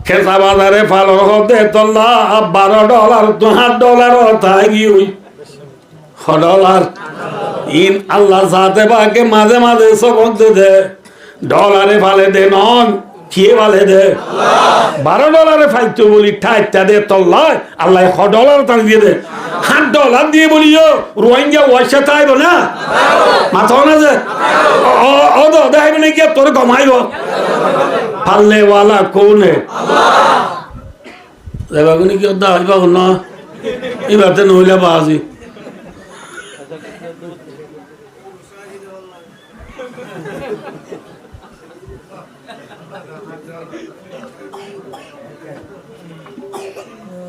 খেসা বাজারে ফালর হদে তোল্লা $12 $2 থাকি ওই $1 ইন আল্লাহ সাথে বাকে মাঝে মাঝে সবক দে ডলারে ফালে দে নন কে ফালে দে $12 ফাইতো বলি ঠাইটা দে তোল্লা আল্লাহ $1 তাল দিয়ে দে $8 দিয়ে বলিও রোহিঙ্গা ওয়াশা তাইব না মাথাও না যে ও তো দেখাইবে নাকি তোর কমাইব পালনে वाला कौन है দেবাগুনি কি ওদা হইবা না এই বাতে নইলা বাজি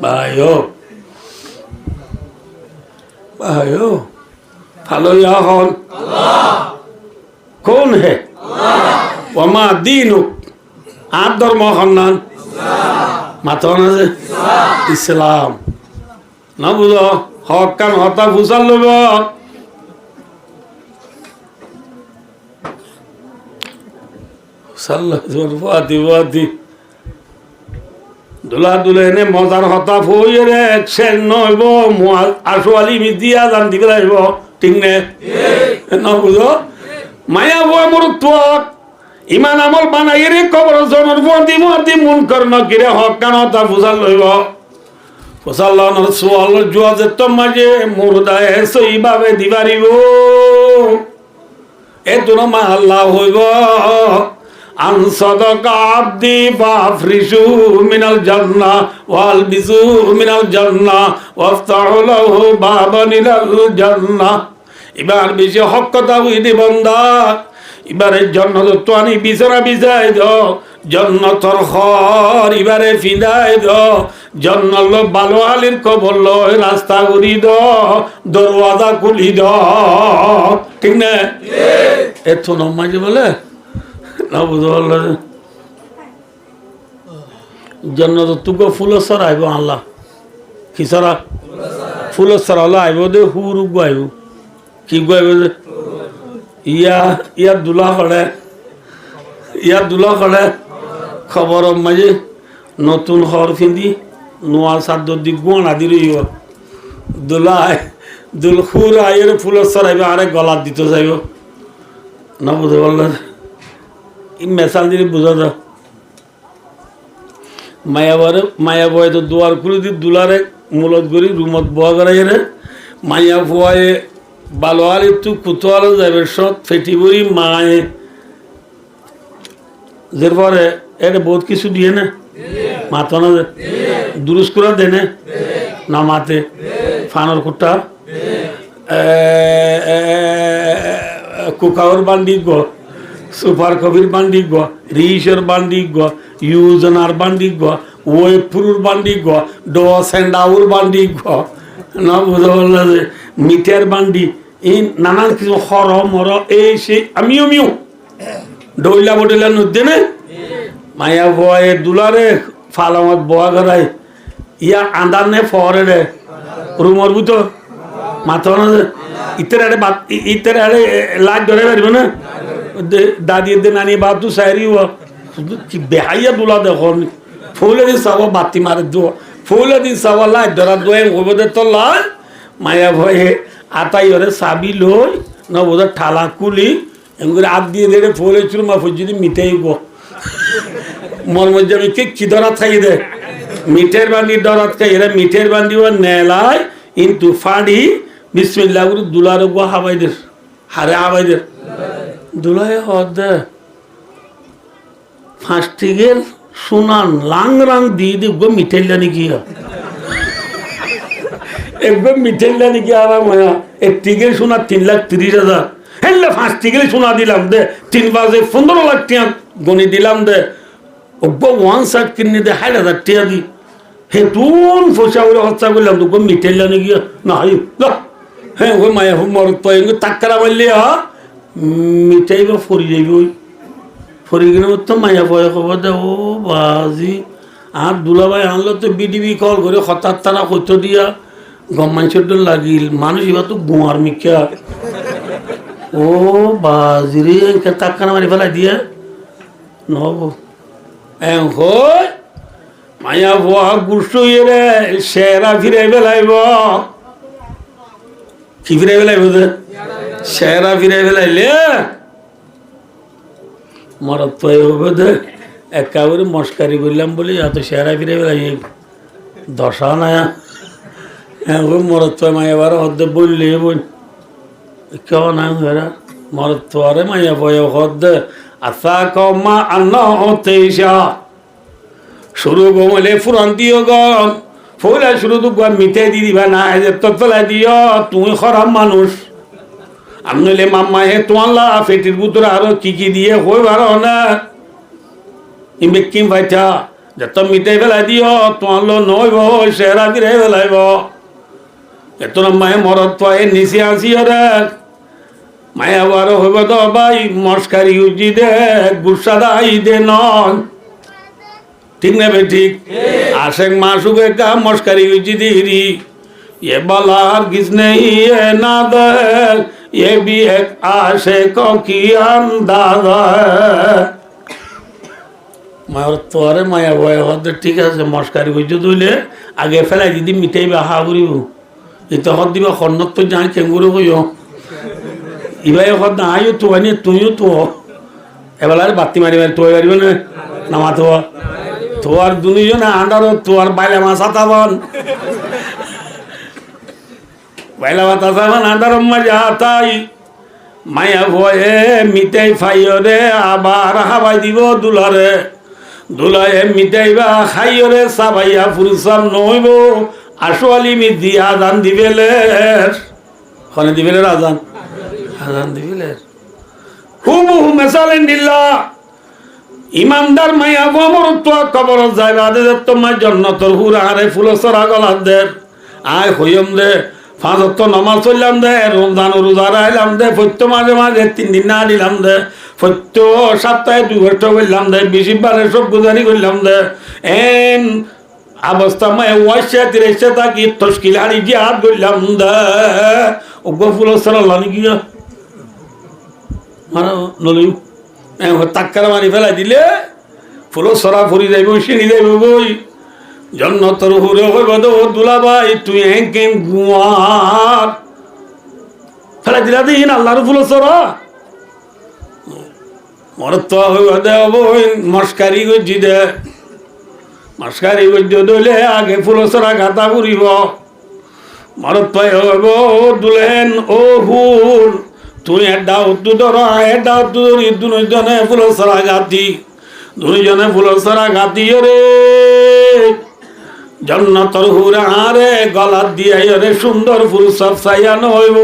ভাইও ভাইও ভালো ইয়া হন আল্লাহ কোন হে আল্লাহ ওমা দীনুক আর ধর্ম হন্নান মাতন আছে ইসলাম না বুঝো হক কান হতা ফুসাল লইব সাল্লাল্লাহু দুলা দুলেনে মজার হতা ফুই রে সেন নইব আশুয়ালি মিদিয়া জান দিবে যাইব ঠিক নে না বুঝো মায়া বয় মরুত্ব ইমান আমল বানাই রে কবর জনর বন্দি মদি মুনকার নকিরে হক কান হতা ফুসাল লইব ফুসাল লনর সুয়াল জুয়াজে তোমাজে মুরদায়ে সইভাবে দিবারিব এ দুনো মা আল্লাহ হইব আন সাদাকা আবদি ফাফরিশু মিনাল জান্নাহ ওয়াল বিজু মিনাল জান্নাহ ওয়াফতাহু লাহু বাবান ইলাল জান্নাহ এবার বেশি হক কথা হইতে বান্দা এবারে জান্নাত তোয়ানি বিছানা বিছাই দাও জান্নাতর ঘর এবারে ফিদাই দাও জান্নাত ভালো আলীর কবর লয় রাস্তা করি দাও দরওয়াজা খুলি দাও ঠিক না এত নমাজে বলে না বুঝল জান্নাত তুকো ফুল সর আইব আল্লাহ কি সরা ফুল সর আল্লাহ আইব দে হুরু গাইব কি গাইব ইয়া দুলা করে খবর মাঝে নতুন হর ফিন্দি নোয়া সাদ দি গোনা দি রইব দুলাই দুল খুর আইরে ফুল সরাইবে আরে গলা দিতে যাইব না বুঝে বললে ই মেসাল দিলে বুঝা যা মায়া বয় তো দুয়ার খুলে দি দুলারে মূলত করি রুমত বয়া করাই রে মায়া ফুয়ায় বালোয়ার একটু কুতোয়াল যাবে সব ফেটি বড়ি মায়ে যের পরে এটা বহুত কিছু দিয়ে না মাথা না দুরুস্কুরা দেনে না মাতে ফানর কুটা কুকাওর বান্ডি গ সুপার কবির বান্ডি গ রিসের বান্ডি গ ইউজনার বান্ডি গ ওয়েপুর বান্ডি গ ডো সেন্ডাউর বান্ডি গ না বুঝা বললো যে মিঠের বান্ডি এই নানান কিছু হর মর এই সেই আমিও ডইলা বটিলা নদী নে মায়া বয়ে দুলারে ফালামত বোয়া ঘরাই ইয়া আন্দার নে ফরে রে রুমর বুতো মাথা না ইতের আড়ে ইতের আড়ে লাগ ধরে পারব না দাদি দে নানি বাপ তু সাইরি ও কি বেহাইয়া দুলা দেখো ফুলে দিন সাবা বাতি মারে দো ফুলে দিন সাবা লাগ ধরা দোয়ে ওবদে তো লাই মায়া ভয়ে আতাই ওরে সাবি লই না ওদের ঠালা কুলি এমনি হাত দিয়ে দেড়ে ফুলে চুল মা ফুল যদি মিটেই গো মর মধ্যে আমি কি ধরা থাকি দে মিঠের বান্ডি ডরাত খাই এরা মিঠের বান্ডি ও নেলায় কিন্তু ফাঁড়ি বিসমিল্লাহ করে দুলার গো হাবাইদের হারে হাবাইদের দুলাই হদে ফাঁসটি গেল সুনান লাং রাং দিয়ে দি গো মিঠাইলা নাকি একদম মিঠাইলা নাকি আরাম হয় একটি গেল শোনা 3,30,000 হেললে ফাঁসটি গেলে শোনা দিলাম দে 3 বাজে 15 লাখ টাকা গণি দিলাম দে ওগো ওয়ান সাইড কিনে দে 1,000 টাকা দি হে তুন ফসা করে হত্যা করলাম তো গো মিঠাইলা নাকি না হ্যাঁ ওই মায়া মরত পাই তাক্কারা বললে মিঠাই বা ফরি যাবি ওই ফরি কিনে তো মায়া পয় খবর দে ও বাজি আর দুলাভাই আনলো তো বিডিবি কল করে হঠাৎ তারা কইতো দিয়া গম মানুষের লাগিল মানুষ এবার তো গুয়ার মিকা ও বাজি রে তাক্কারা মারি ফেলাই দিয়া নব হই মায়া ভুয়া গুসু রে সেরা ফিরে বেলাইব কি ফিরে বেলাইব সেরা ফিরে বেলাইলে মরত পাই হবে দে একেবারে মস্কারি করলাম বলি এত সেরা ফিরে বেলাই দশা না হ্যাঁ ওই মরত পাই মায়া বার হদ্দে বললে বল কেউ না হেরা মরত পারে মায়া বয় হদ্দে আশা কমা আন্ন তেইশা শুরু গমলে ফুরান দিও গম ফুলে শুরু তো মিঠে দি দিবা না ততলা দিও তুমি খারাপ মানুষ আমনলে মাম্মা হে তোমাল্লা ফেটির ভিতরে আরো কি দিয়ে হই পারো না ইমে কিম ভাইটা যত মিঠাই ফেলাই দিও তোমার নইব সেরা ফিরে ফেলাইব এত মায়ে মরত পায়ে নিচে আসি রে মায়া বারো হইব তো ভাই মস্কারি উজি দে গুসা দাই দে নন ঠিক না ভাই ঠিক আশেক মাসুকে কা মস্কারি উজি দিরি ये बलार किसने ये ना दे ये भी एक आशिकों की अंदाजा है মায়ের তোরে মায়া বয় হতে ঠিক আছে মস্কারি করছো তুইলে আগে ফেলাই দিদি মিঠাই বা হা করিব এটা হত দিবা খন্নত তো যাই কেঙ্গুরো কইও ইবাই হত না আইও তো আনি তুইও তো এবেলার বাতি মারি মারি তুই পারিব না নামা তো তোর দুনিজন আন্ডার তোর বাইলে মাছ আতাবন বাইলা বাতা সামান আন্ডার মজা তাই মায়া ভয়ে মিঠাই ফাইও রে আবার হাবাই দিব দুলারে দুলায় মিঠাই বা খাইও রে সাবাইয়া ফুরসাম নইব আশোয়ালি মিদি আজান দিবেলে খনে দিবেলে আজান আজান দিবেলে হুবু মেসালেন দিল্লা ইমানদার মায়া গোমর তো কবর যাইবা দে তোমার জান্নাতুল হুরা আরে ফুলসরা গলাদ দে আয় হইম দে ফাজত নামাজ চললাম দে রমজান রোজা রাইলাম দে ফত্য মাঝে মাঝে 3 দিন না দিলাম দে ফত্য সপ্তাহে 2 ঘন্টা করলাম দে 20 বারে সব গুজারি করলাম দে এন অবস্থা মায় ওয়াশা তিরেশা তাকি তশকিল হারি জিহাদ করলাম দে ও গফুল সাল্লাল্লাহু আলাইহি মারা নলি তাক্কারা মারি ফেলাই দিলে ফুলো সরা ফুরি যাইব সিঁড়ি যাইব বই জন্নতর হুরে হইব তো দুলাভাই তুই কেন গুয়ার ফেলাই দিলা দিন আল্লাহর ফুলো সরা মরত হইব দে বই মস্কারি গজি দে মস্কারি গজ দলে আগে ফুলো সরা গাতা ফুরিব মরত হইব দুলেন ও হুল তুই এডা উত্তু ধরা এডা উত্তু ধরি দুজনে ফুলো সরা গাতি দুইজনে ফুলো সরা গাতি রে জন্নতর হুরা রে গলা দিয়ে রে সুন্দর ফুল সব সাইয়ানো হইব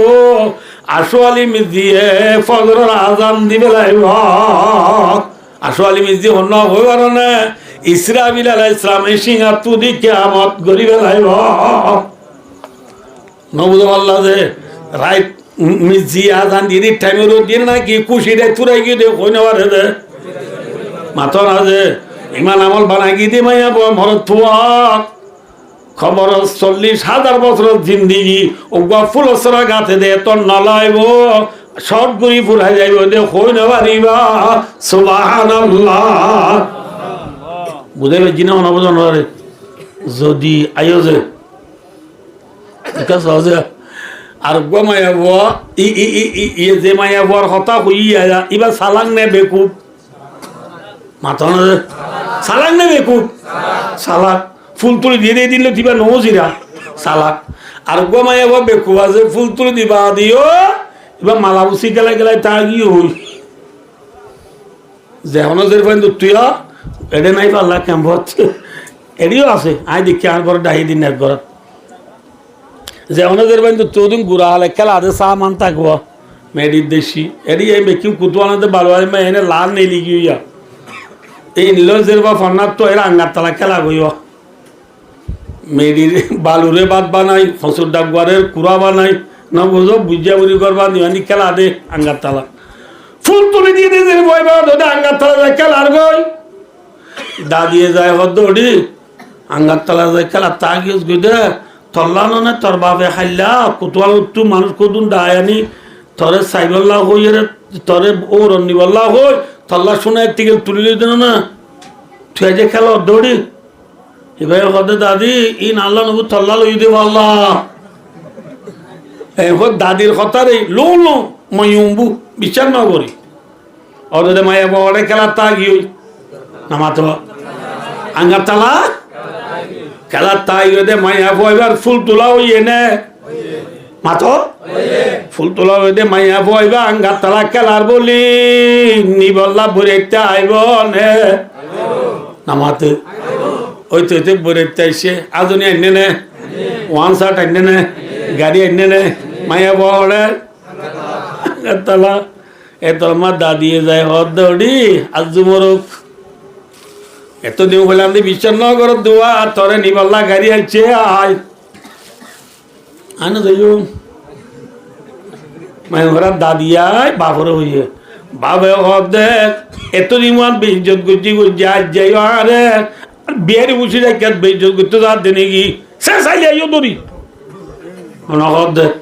আশোয়ালি মিজিয়ে ফজরের আজান দিবে লাইব আশোয়ালি মিজি হন হইবার না ইসরাফিল আলাইহিস সালাম সিংহা তুদি কিয়ামত গরিবে লাইব নবুঝে পাল্লা যে রাইট মিজি আজান দিয়ে টাইমের দিন নাকি কুশিরে তুরাই গিয়ে দে কই নেওয়ার দে মাথর আছে ইমান আমল বানাই গিয়ে দি মাইয়া মরত থুয়া খবর 40,000 বছর জিন্দিগি ওগা ফুলসরা গাতে দে তোর নলাইব সব গুড়ি ফুরাই যাইব দে কই নেওয়ারিবা সুবহানাল্লাহ বুঝে পারছি না অনবজন যদি আইও যে সহজে আর গো মায়া বুয়া ই যে মায়া বুয়ার কথা হইয়া এবার সালাং নে বেকুব মাথা না সালাং নে বেকুব সালাক ফুল তুলি দিয়ে দিয়ে দিলে দিবা নজিরা সালাক আর গো মায়া বুয়া বেকুব আছে ফুল তুলি দিবা দিও এবার মালা বুসি গেলে গেলে তা কি হই যে হনজের পর্যন্ত তুইয়া এডে নাই পাল্লা ক্যাম্পত এডিও আছে আই দেখি আর ঘরে ডাহি দিন এক ঘর যে অনেকের বাইন তো তোদিন গুড়া হলে খেলা আছে চা মান থাকবো মেডির দেশি এডি এই মেকিং কুতুয়ানাতে ভালো হয় এনে লাল নেই লিগিয়া এই নীলের বা ফন্নার তো এরা আঙ্গার তালা খেলা গইব মেডির বালুরে বাদ বানাই ফসল ডাকবারের কুড়া বানাই না বুঝো বুঝিয়া বুঝি করবা নিবানি খেলা দে আঙ্গার তালা ফুল তুলে দিয়ে দিয়ে বই বা আঙ্গার তালা যায় খেলার গই দাদিয়ে যায় হদ্দি আঙ্গার তালা যায় খেলা তা গিয়ে দে তল্লানো না তোর বাপে খাইলা কুতুয়াল উত্তু মানুষ কদুন ডায়ানি তরে সাইবল্লা হই রে তরে ও রন্নিবল্লা হই তল্লা শুনে একটিকে তুলিলে দেন না তুই যে খেলো দৌড়ি এবার হদে দাদি ই নাল্লা নবু তল্লা লই দেব আল্লাহ এখন দাদির কথা রে লো লো ময়ুম্বু বিচার না করি অদে মায়া বড়ে খেলা তা গিয়ে নামাতো আঙ্গার তালা খেলা তাই দে মাইয়া বইবার ফুল তোলা হই এনে মাথো ফুল তোলা হই দে মাইয়া বইবা আঙ্গার তালা খেলার বলি নিবল্লা বরেতে আইব নে নামাতে ওই তো বরেতে আইসে আজনি আইনে নে ওয়ান শার্ট আইনে নে গাড়ি আইনে নে মাইয়া বড়ে আঙ্গার তালা এত আমার দাদিয়ে যায় হদ দৌড়ি আজ মরুক এতদিন বললাম বিশ্বাস ন কর দোয়া তরে নিবল্লা গাড়ি আছে আয় আনো যাইও মায়ের দাদিয়ায় বাপরে হইয়ে বাবে দেখ এতদিন বেইজ্জত করছি আজ যাই আরে বিয়ারি বসে যাই বেইজ্জত করতে যা দে নাকি শেষ আই যাইও তোরি দেখ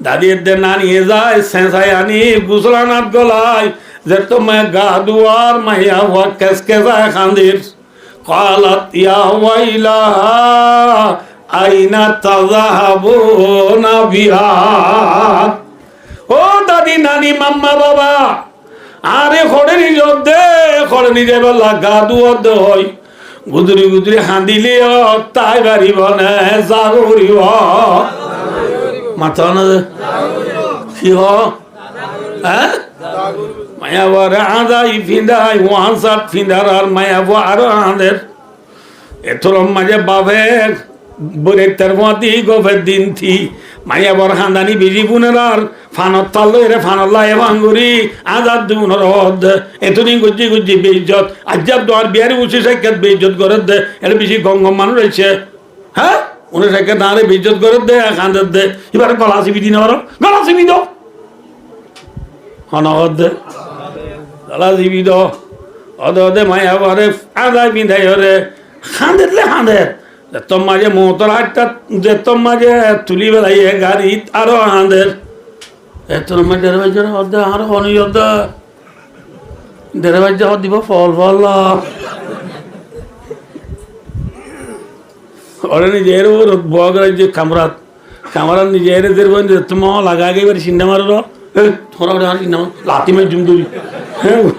দাদির দে না নিয়ে যায় শেষাই আনি গুসলানাথ গলায় যে তুমি গা দুয়ার মাইয়া হুয়া কেসকে যায় খান্দির কালাত ইয়া ওয়াইলা আইনা তাযাহাবুনা বিহা ও দাদি নানি মাম্মা বাবা আরে খড়ে নিজর দে খড়ে নিজে বেলা গা দুয়ার দে হয় গুদুরি গুদুরি হাঁদিলে তাই বাড়িব না জাগরিব মাথা না কি হ হ্যাঁ মায়া বরে আদাই ফিন্দাই ওয়ান সাত ফিন্দার আর মায়া বো আরো আঁদের এতর মাঝে বাবে বরে তার মতি গোফের দিন থি মায়া বর হাঁদানি বিজি বুনের আর ফানত তাল্লো এরে ফানল্লা এ ভাঙ্গুরি আজাদ দুনের হদ এতদিন গুজি গুজি বেইজ্জত আজাব দোয়ার বিয়ারি উঠে সাক্ষাৎ বেইজ্জত করে দে এটা বেশি গঙ্গম মানুষ রয়েছে হ্যাঁ উনি সাক্ষাৎ না রে বেইজ্জত করে দে কাঁদের দে এবার গলা চিবি দিন গলা চিবি দাও হনদ দে গলা চিবি দাও অদে মায়া বরে আদায় বিঁধাই হরে খাঁদেরলে খাঁদের তোর মাঝে মোতর হাটটা যে তোর মাঝে তুলি বেলাইয়ে গাড়ি আরো আঁদের তোর মাঝে দেড় বাজার হদে আরো অনেক হদে দেড় বাজার দিব ফল ফল ওরা নিজের বগ যে কামরাত কামরাত নিজের তোমার লাগা গেবার চিন্তা মারো থোড়া চিন্তা লাতি মাই জুম দৌড়ি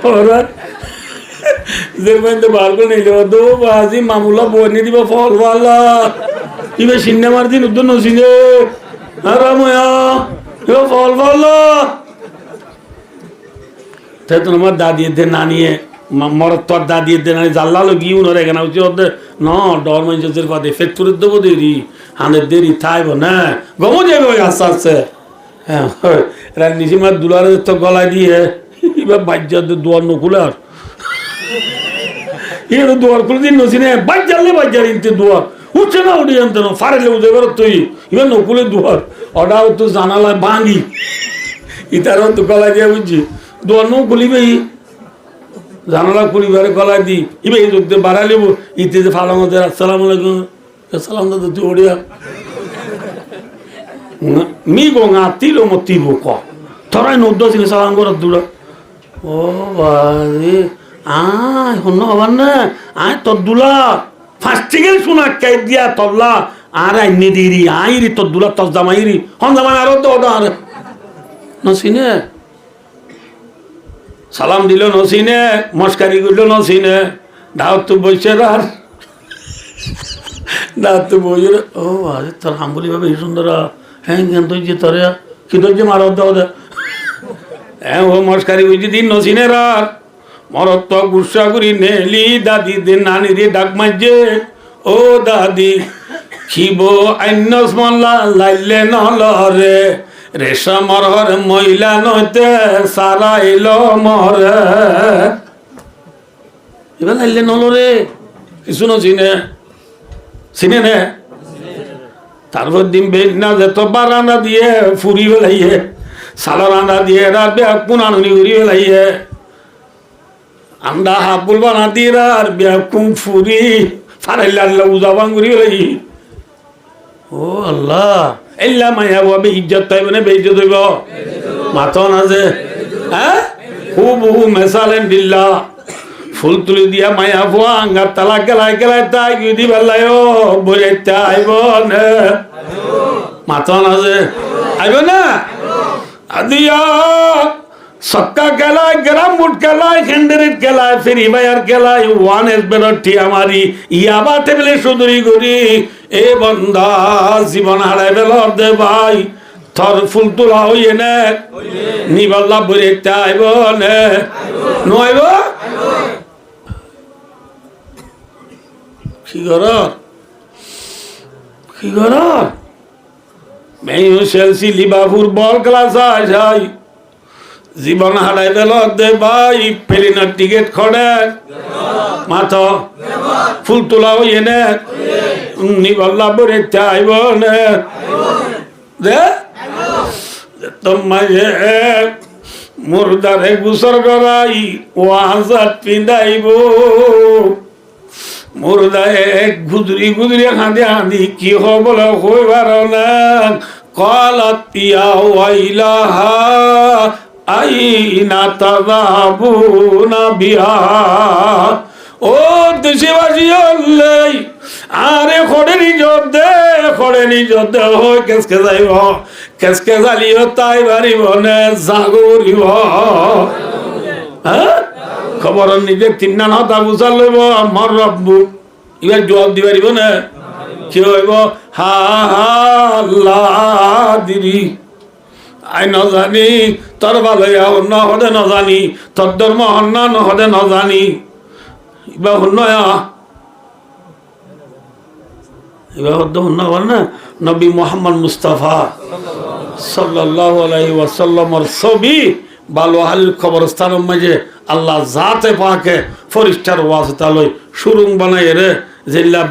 ওরা যে বার করে নিলে দো বাজি মামুলা বনে দিব ফল ভালা ইবে চিন্তা মার দিন উদ্যোগ নসিনে রাময়া ফল ভালা তাই তো আমার দাদি দে নানিয়ে মরত তোর দাদি দে নানি জাল্লালো গিয়ে উনার এখানে হচ্ছে ওদের ন ডর মানুষের পাতে ফেট করে দেবো দেরি হানের দেরি থাইব না গমো যাবে ওই আস্তে আস্তে হ্যাঁ নিশি মার দুলারে তো গলায় দিয়ে এবার বাজ্যার দুয়ার নকুলে আর দুয়ার খুলে দিন নসিনে বাজ্যালে বাজ্যার ইনতে দুয়ার ও উঠছে না উঠি আনতে না ফারেলে উঠে বেরো তুই ইভেন নকুলে দুয়ার ওটাও তো জানালায় ভাঙি ইতারও তো গলায় দিয়ে বুঝছি দুয়ার নো খুলিবে জানালা খুলিবারে গলায় দি ইবে এই লোকদের বাড়াই লেবো ইতে যে ফালাম আসসালাম আলাইকুম সালাম দাদা তুই ওড়িয়া মি গো ngà তিলো মো তিবো ক তোরাই নদ্দ ছিল সালাম করার দূর ও বাজি আয় হন্য হবার না আয় তোর দুলা ফাস্টিগেল শোনা কে দিয়া তবলা আর আইনে দিরি আইরি তোর দুলা তোর জামাইরি হন জামাই আরো তো ওটা আর নসিনে সালাম দিল নসিনে মস্কারি করল নসিনে দাও তো বসে আর দাও তো বসে ও আরে তোর হাম্বলি ভাবে এই সুন্দর হ্যাঁ জ্ঞান তুই যে তোর কি তোর যে মারো দাও হ্যাঁ ও মস্কারি বুঝি দিন নসিনে আর মরত গুসা করি নেলি দাদি দিন নানি রে ডাক মাঝে ও দাদি খিব আইন মল্লা লাইলে নলরে রেশমর হর মহিলা নইতে সারা এলো মরে এবার লাইলে নলরে কিছু নচিনে চিনে নে তারপর দিন বেনা যেত বারান্দা দিয়ে ফুরি বেলাইয়ে সালা রান্দা দিয়ে রাত বেয়া পুনানি উড়ি বেলাইয়ে আমরা হাবুল বানা দিয়ে আর বেয়া কুম ফুরি ফারাইল্লা উজাবাং উড়ি বেলাই ও আল্লাহ এল্লা মায়া বাবা ইজ্জত তাইব না বেইজ্জত হইব মাথন আছে হ্যাঁ হুবহু মেসালেন দিল্লা ফুল তুলি দিয়া মায়া ফুয়া আঙ্গার তালা গেলাই গেলাই তাই গিদি বেলায় বলে আইব না মাথন আছে আইব না আদিয়া সক্কা খেলায় গ্রাম বুট খেলায় খেন্ডারের খেলায় ফেরি বাইয়ার খেলায় ওয়ান এস বেরোটি আমারি ইয়াবা টেবিলে সুদুরি করি এ বন্ধা জীবন হারাই বেল দে ভাই থর ফুল তোলা হইয়ে নে নিবাল্লা বলে আইব নে নইব কি কর মেয়ু সেলসি লিভারপুল বল ক্লাস আই জীবন হারাই বেল দে ভাই প্লেনের টিকিট খড়ে মাথ ফুল তোলা হইয়ে নে নিবল্লা বলে আইব নে দে তোমায় মুর্দারে গুসর করাই ওয়াজাত পিন্দাইব মুর্দায় গুদরি গুদরি হাঁদি হাঁদি কি হবল হইবার না কলাত পিয়া ওয়াইলাহা আইনা তাযাবুনা বিহা ও দেশবাসী হলেই আরে খড়েনি যদ্দে হই কেসকে যাইব কেসকে জালিও তাই বাড়িব নে জাগরিব হ্যাঁ খবর নিজে তিনটা নটা বুঝার লইব আমার রব্বু এবার জবাব দিবারিব না কি হইব হা হা আল্লাহ দিদি আই নজানি তোর ভালো ন হদে নজানি তোর ধর্ম হন্না নহদে নজানি এবার হন্যা এবার হদ্দ হন্যা বল না নবী মোহাম্মদ মুস্তাফা সাল্লাল্লাহু আলাইহি ওয়াসাল্লামর ছবি বালওয়াহালির কবরস্থানের মাঝে আল্লাহ জাতে পাকে ফরিস্টার ওয়াসিতা লই সুরুং বানাই রে যেলা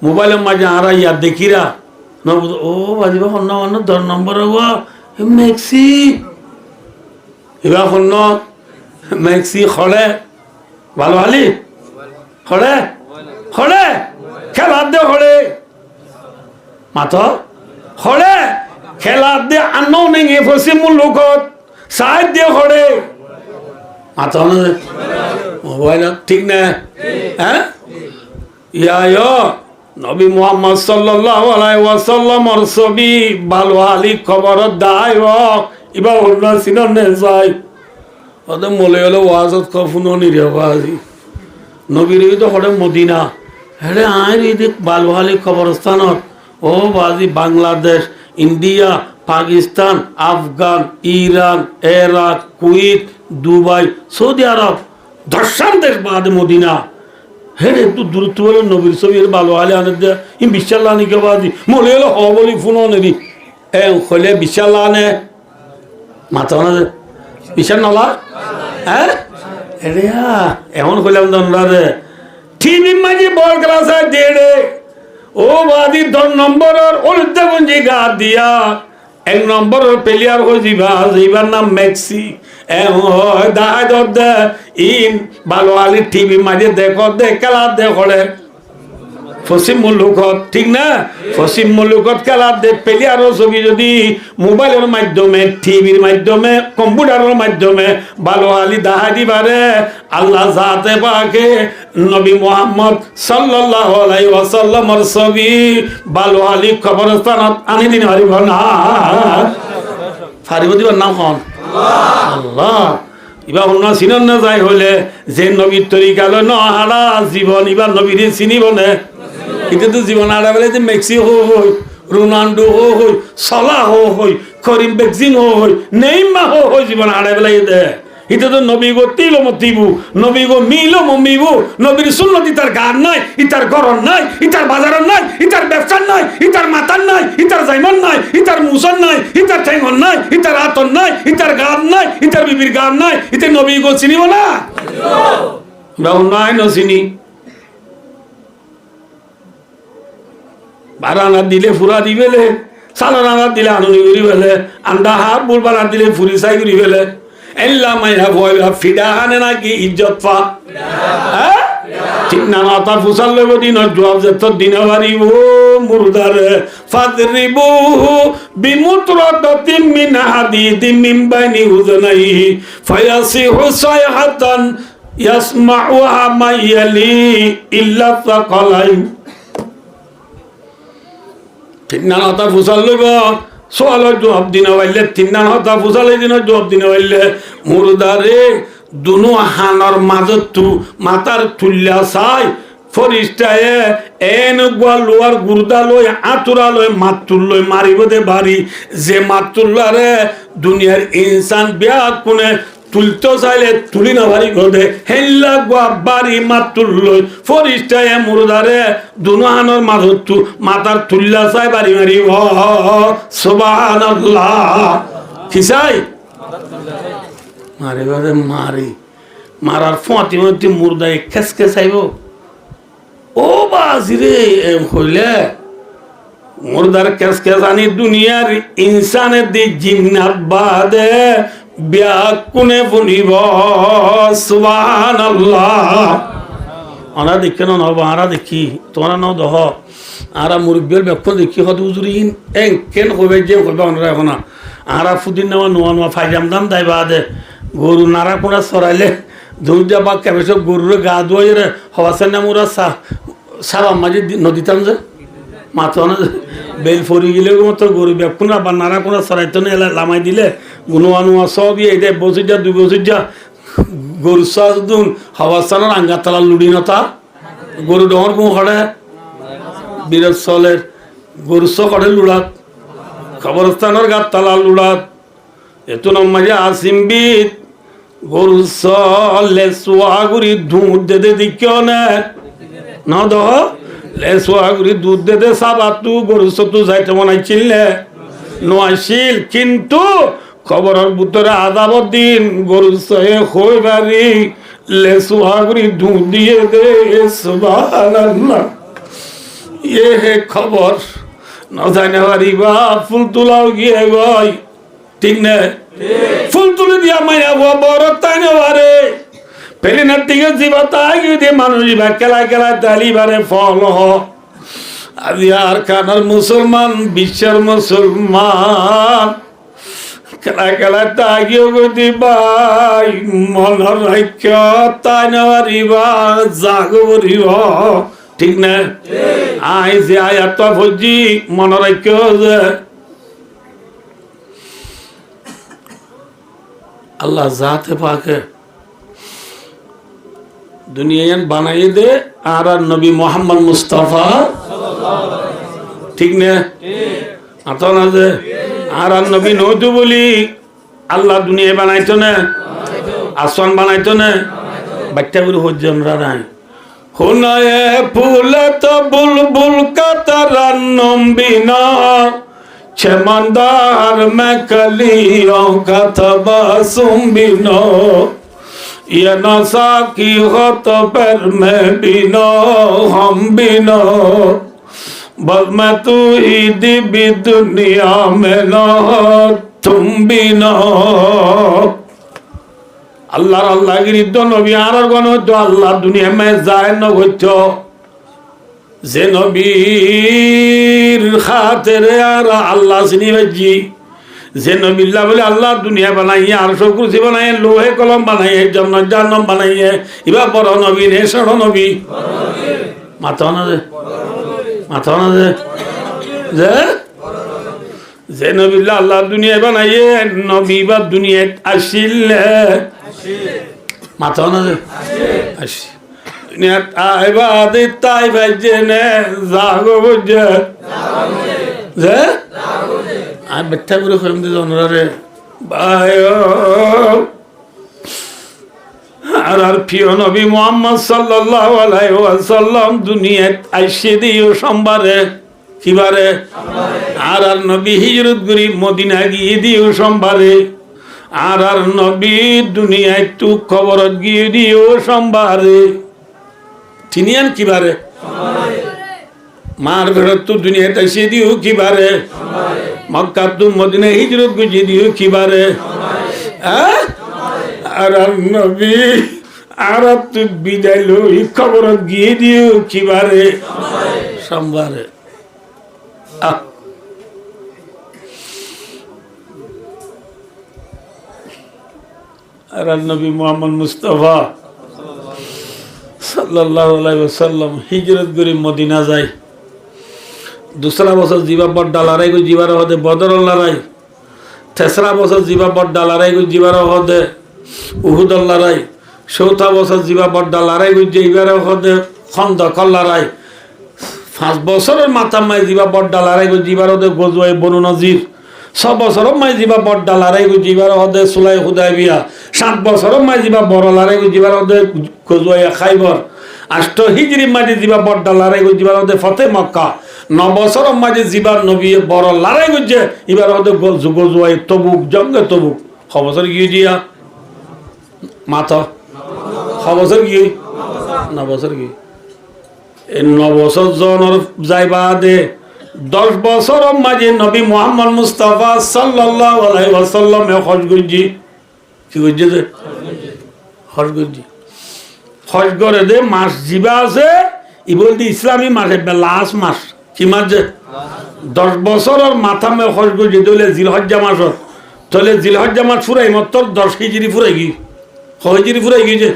মোবাইলের মাঝে আরা ইয়া দেখিরা ও বাজিবা হন্যা হন্যা 10 নম্বর মেক্সি এবার হন্য মেক্সি খড়ে ভালো হালি খড়ে খড়ে খেলার দে খড়ে মাথ খড়ে খেলার দে আনো নেই ফসি মূল লোকত সাহায্য দিয়ে খড়ে মাথ মোবাইল ঠিক না হ্যাঁ ইয়া নবী মুহাম্মদ সাল্লাল্লাহু আলাইহি ওয়াসাল্লামর ছবি ভালো হালি খবর দাই ইবা হল্লা সিনন নে যাই ওদের মলে হলো ওয়াজত কফুন নিরে বাজি নবীর তো হড়ে মদিনা হেড়ে আয় রে ভালো হালি কবরস্থানত ও বাজি Bangladesh India Pakistan Afghan Iran Iraq Kuwait Dubai Saudi Arab দর্শন দেশ বাদে মদিনা হেরে একটু দূরত্ব বলে নবীর ছবি ভালো হালে আনে দেয় ই বিশাল আনি কে বাদি মলে হলো হ বলি ফোন নেবি এ হলে বিশাল আনে মাথা না বিশাল নলা হ্যাঁ এমন করলাম তোমরা রে টিভি মাঝে বল ক্লাস দেড়ে ও বাদি 10 নম্বরের উল্টাগঞ্জি গা দিয়া 1 নম্বরের প্লেয়ার হয়ে যাইবার নাম মেক্সি ভালো আলি টিভি মাঝে দেখো দে খেলা দেখে পশ্চিম মুলুকত ঠিক না পশ্চিম মুলুকত খেলা দেখ প্লেয়ারও ছবি যদি মোবাইলের মাধ্যমে টিভির মাধ্যমে কম্পিউটারের মাধ্যমে ভালো আলি দেখা দিবারে আল্লাহ যাতে পাকে নবী মুহাম্মদ সাল্লাল্লাহু আলাইহি ওয়াসাল্লামের ছবি ভালো আলি কবরস্থানত আনি দিন পারিব না পারিব দিবার নাম হন আল্লাহ ইবা অন্য চিনন না যায় হলে যে নবীর তরিকালো নহারা জীবন ইবার নবীর চিনিব না কিন্তু জীবন আড়া বেলা যে মেক্সি হই রোনাল্ডো হই সালাহ হই করিম বেনজেমা হই নেইমার হই জীবন আড়া বেলা দে এটা তো নবী গো তিল মতিবু নবী গো মিল মমিবু নবীর সুন্নতি তার গান নাই ইতার গরন নাই ইতার বাজার নাই ইতার ব্যবসা নাই ইতার মাতার নাই ইতার জাইমান নাই ইতার মুসন নাই ইতার ঠেঙ্গন নাই ইতার আতন নাই ইতার গান নাই ইতার বিবির গান নাই ইতে নবী গো চিনিব না নাই নচিনি বারানা দিলে ফুরা দিবেলে সালানা দিলে আনুনি করি ফেলে আন্ডা হাত বুলবানা দিলে ফুরি চাই করি ফেলে এল্লা মাইয়া ভয়বা ফিডা আনে নাকি ইজ্জত পা ঠিক না মাথা ফুসাল লব দিনের জবাব যে তোর দিনে বাড়িব মুরদারে ফাদরিবু বিমুতরাতাতিন মিন হাদিদিন মিন বাইনি উযনাইহি ফায়াসিহু সায়হাতান ইয়াসমাউহা মাইয়ালি ইল্লা ফাকালাইন ঠিক না মাথা ফুসাল লব সোয়ালের জবাব দিনে পাইলে 3 হাতা ফুসালের দিনের জবাব দিনে পাইলে মুরদারে দুনো হানার মাজত তু মাতার তুল্লা চাই ফরিস্তায় এন গোয়া লোয়ার গুরদা লই আতুরা লই মাতুল লই মারিব দে বাড়ি যে মাতুল্লারে দুনিয়ার ইনসান বিয়া কোনে তুলতে চাইলে তুলি না বাড়ি গদে হেল্লা গোয়া বাড়ি মাতুল লই ফরিস্তায় মুরদারে দুনো হানার মাজত তু মাতার তুল্লা চাই বাড়ি মারিব সুবহানাল্লাহ কি চাই মারে বারে মারি মারার ফতি মধ্যে মুর্দায় খেসকে চাইব ও বাজিরে হইলে মুর্দার খেসকে জানি দুনিয়ার ইনসানের দি জিন্নাত বাদে ব্যাকুনে ফুনিব সুবহানাল্লাহ আরা দেখে না নব আরা দেখি তোরা ন দহ আরা মুরব্বির ব্যাখ্য দেখি হত উজুরিন কেন কবে যে কবে অনরা এখন আরা ফুদিন নেওয়া নোয়া নোয়া ফাইজাম দাম দাই বাদে গরু নাড়া কোড়া সরাইলে দৌড়া বা কেবেসব গরুর গা ধোয়াই হওয়াছে না মোরা সারা মাঝে নদীতাম যে মাথা বেল ফরি গেলে মতো গরু ব্যাকুন বা নাড়া কোড়া সরাইতো না এলা লামাই দিলে নোয়া নোয়া সব ইয়ে দেয় বসে যা 2 বছর যা গরু সাজুন হওয়াসানোর আঙ্গা তালা লুড়ি নতা গরু ডর গু হড়ে বিরত সলের গরু সড়ে লুড়াত কবরস্থানের গাত তালা লুড়াত এত মাঝে আসিমবিদ গরু লেসুয়াগুড়ি দুধ দে দিকেও না দহ লেসুয়াগুড়ি দুধ দে সাবাতু গরু সতু যাইতে মনাইছিলে নোয়াইছিল কিন্তু খবরের ভিতরে আদাবর দিন গরু সহে হই বাড়ি লেসুয়াগুড়ি দুধ দিয়ে দে সুবহানাল্লাহ এ হে খবর না জানে পারিবা ফুল তোলাও গিয়ে গই ঠিক না ফুল তুলে দিয়া মাইয়া বড় তাই নেবারে পেলিনার দিকে জীবা তাই দিয়ে মানুষ জীবা খেলা খেলা তালিবারে ফল হ আজি আর কানার মুসলমান বিশ্বের মুসলমান খেলা খেলা তাগিও গতি ভাই মনের রাখ্য তাই নেবারিবা জাগরিব ঠিক না আই যে আয়াত ফজি মনের রাখ্য যে আল্লাহ জাতে পাকে দুনিয়ান বানাই দে আর নবী মোহাম্মদ মুস্তাফা ঠিক না আতো না যে আর নবী নতু বলি আল্লাহ দুনিয়া বানাইতো না আসমান বানাইতো না বাচ্চা গুলো হজ্জনরা নাই হুনায়ে ফুলে তো বুলবুল কাতারান নম্বিনা चमनदार में कलियों का तबसुम बिनो ये नशा की हो तो पर में बिनो हम बिनो बस मैं तू ही भी दुनिया में न हो तुम भी न हो আল্লাহর আল্লাহগিরি তো নবী আর গণ তো আল্লাহ দুনিয়া মে যায় ন হইত যে নবীর খাতিরে আর আল্লাহ চিনি বাজি যে নবিল্লাহ বলে আল্লাহ দুনিয়া বানাইয়ে আর সব কুরসি বানাইয়ে লোহে কলম বানাইয়ে জান্নাত জাহান্নাম বানাইয়ে ইবা বড় নবী রে ছোট নবী মাথা না যে যে নবিল্লাহ আল্লাহ দুনিয়া বানাইয়ে নবী বা দুনিয়াত আসিলে মাথা না যে আসি দুনিয়াত আইবা দে তাই বাজে নে জাগো বুঝে যে আর বেটা করে কইম দি জনরে ভাই আর প্রিয় নবী মুহাম্মদ সাল্লাল্লাহু আলাইহি ওয়াসাল্লাম দুনিয়াত আইসে দিও সোমবারে কিবারে আর নবী হিজরত করি মদিনা গিয়ে দিও সোমবারে আর নবী দুনিয়ায় তু কবরত গিয়ে দিও সোমবারে তিনিয়ান কিবারে মার ঘরত তু দুনিয়াতে আইসে দিও কিবারে মক্কা তু মদিনা হিজরত করে দিও কিবারে আর নবী আর তু বিদায় লই কবরত গিয়ে দিও কিবারে সোমবারে আর নবী মুহাম্মদ মুস্তাফা সাল্লাল্লাহু আলাইহি ওয়াসাল্লাম হিজরত করে মদিনা যায় दूसरा बছর जीवा बड्डा लड़ाई को जीवार होते बदर लड़ाई तेसरा बছর जीवा बड्डा लड़ाई को जीवार होते उहुद लड़ाई चौथा बছর जीवा बड्डा लड़ाई को जीवार होते खंदक लड़ाई 5 বছরের माथा माई जीवा बड्डा लड़ाई को जीवार होते गजवाए बनु नजीर 6 বছর माई जीवा बड्डा लड़ाई को जीवार होते सुलाह हुदैबिया 7 বছর माई जीवा बड़ लड़ाई को जीवार होते गजवाए खाइबर 8 हिजरी माई जीवा बड्डा लड़ाई को जीवार होते फतेह मक्का 9 বছর মাঝে জীবার নবী বড় লড়াই করছে এবার ওদের গজওয়াই তবুক জঙ্গে তবুক খবর গিয়ে দিয়া মাথা খবর গিয়ে 9 বছর গিয়ে এই 9 বছর জনের যাইবা দে 10 বছর মাঝে নবী মুহাম্মদ মুস্তাফা সাল্লাল্লাহু আলাইহি ওয়াসাল্লাম হজ করছি কি করছে যে হজ করছি হজ করে দে মাস জিবা আছে ই বলতে ইসলামী মাসে লাস্ট মাস কি মাস 10 বছরের মাথা মে খরচ করে দিলে জিলহজ্জা মাস তাহলে জিলহজ্জা মাস ফুরাই মাত্র 10 হিজরি ফুরাই গই হিজরি ফুরাই গই যে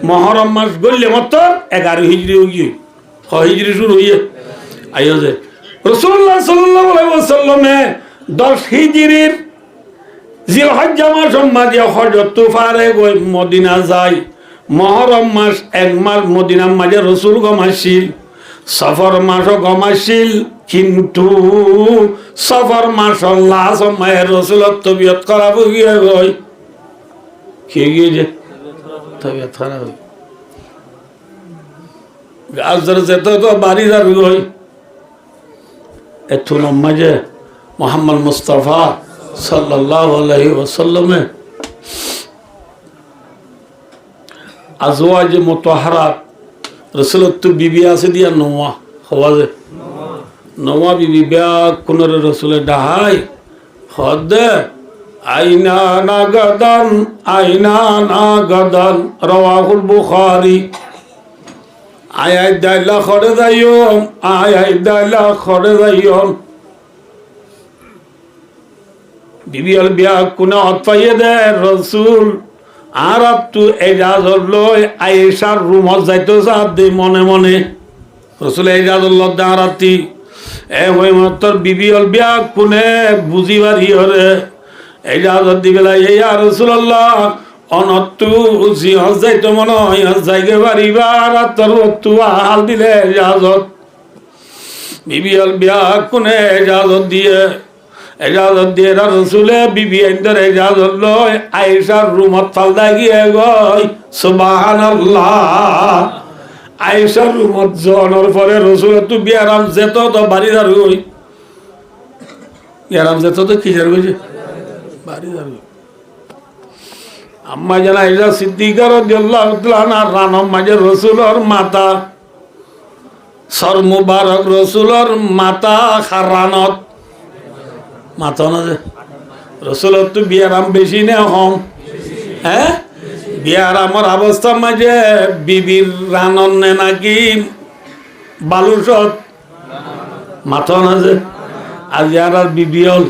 মুহররম মাস গললে মাত্র 11 হিজরি হই গই হিজরি শুরু হইয়ে আইও যে রাসূলুল্লাহ সাল্লাল্লাহু আলাইহি ওয়াসাল্লামে 10 হিজরির জিলহজ্জা মাস মাঝে হজরত তুফারে গই মদিনা যায় মুহররম মাস 1 মাস মদিনা মাঝে রাসূল গমাসিল সফর মাস গমাসিল কিন্তু সফর মাস আল্লাহ সময়ের রাসূলত তবিয়ত খারাপ হয়ে গই কি গিয়ে তবিয়ত খারাপ গাজর যেত তো বাড়ি যাবি গই এত মাঝে মুহাম্মদ মুস্তাফা সাল্লাল্লাহু আলাইহি ওয়াসাল্লামে আজওয়াজ মুতাহহারাত रसूलत बीबी आसे दिया नौवा हवाजे नौवा बीबी ब्या कुनर रसूल डहाई हद आईना ना गदन रवाहुल बुखारी आया दाला खड़े दायोम आया दाला खड़े दायोम बीबी अल ब्या कुना अतफाये दे रसूल আর তু এজাজত লই আয়েশার রুমত যাইতো দে মনে মনে রসুল এজাজত লদ্দে আরাতি এ হই মাত্র বিবি অল বিয়া কোনে বুঝিবার ইহরে এজাজত দি বেলা ইয়া রাসূলুল্লাহ অনতু জিহজ যাইতো মনে হয় যাইগে বাড়িবার তোর তু হাল দিলে এজাজত বিবি অল বিয়া কোনে এজাজত দিয়ে এজাজত দিয়ে রাসূলে বিবি এন্ডার এজাজত লয় আয়েশার রুমত ফালদা গিয়ে গই সুবহানাল্লাহ আয়েশার রুমত জনের পরে রাসূল তো বিয়ারাম যেত তো বাড়িদার হই বিয়ারাম যেত তো কি জার হইছে বাড়িদার আম্মা জানা আয়েশা সিদ্দিকা রাদিয়াল্লাহু তাআলা আনহা রানম মাঝে রাসূলের মাতা সর মুবারক রসুলর মাথা খারানত মাথা না যে রসুলর তো বিয়ারাম বেশি নে হম হ্যাঁ বিয়ারামর অবস্থা মাঝে বিবির রানন নে নাকি বালুসত মাথা না যে আর যারা বিবি হল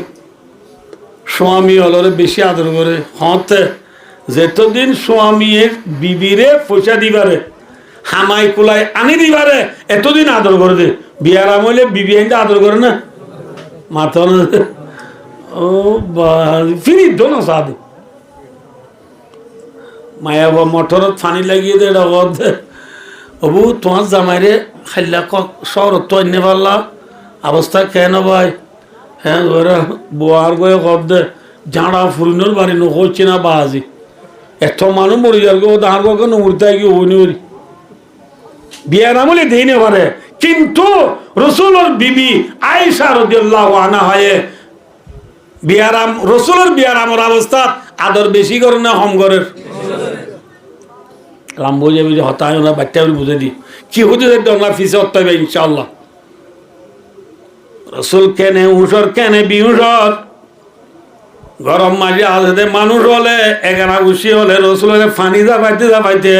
স্বামী হলরে বেশি আদর করে হতে যেতদিন স্বামীর বিবিরে পয়সা দিবারে হামাই কুলাই আনি দিবারে এতদিন আদর করে দে বিয়ারাম হইলে বিবি আনতে আদর করে না মাথা না ও ফিরি দো না সাধু মায়া বা মটরত পানি লাগিয়ে দে অবু তোমার জামাইরে খাইলা শহর তো এনে পারলা অবস্থা কেন ভাই হ্যাঁ বোয়ার গয়ে কব দে জাঁড়া ফুরিনোর বাড়ি হচ্ছে না বাজি এত মানুষ মরি যার গো দাঁড় গো নমুরতাই কি ওই নরি বিয়ার আমলে দেই নে পারে কিন্তু রসুলের বিবি আয়েশা রাদিয়াল্লাহু আনহা হয় বিয়ারাম রসুলের বিয়ারামের অবস্থা আদর বেশি করে না হম ঘরের লাম বুঝে বুঝে হতায় না বাচ্চা বুঝে দি কি হতে আমরা ফিসে হতে হবে ইনশাআল্লাহ রসুল কেনে উসর কেনে বিউসর গরম মাঝে আসতে মানুষ হলে এগারা গুছি হলে রসুল হলে ফানি যাবাইতে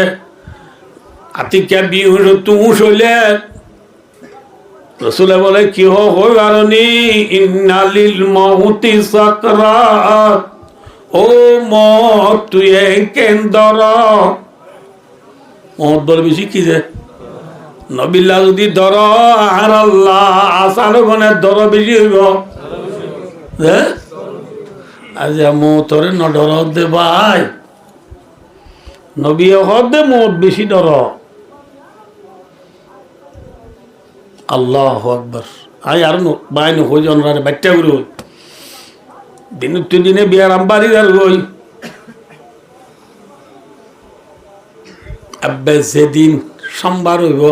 আতিকা বিউস তুষ হইলে রসুলে বলে কি হই কারণী ইন্নালিল মউতি সাকরাত ও মত তুই কেন্দ্র মত বল বেশি কি যে নবিল্লা যদি দর আর আল্লাহ আসার গনে দর বেশি হইব হ্যাঁ আজ মতরে ন ডর দে ভাই নবী হদে মত বেশি ডর আল্লাহু আকবার আই আর বাইন হই জনরারে বাচ্চা গুলো দিন দিনে বিয়ার আমবাড়ি আর হই আব্বে যেদিন সোমবার হইব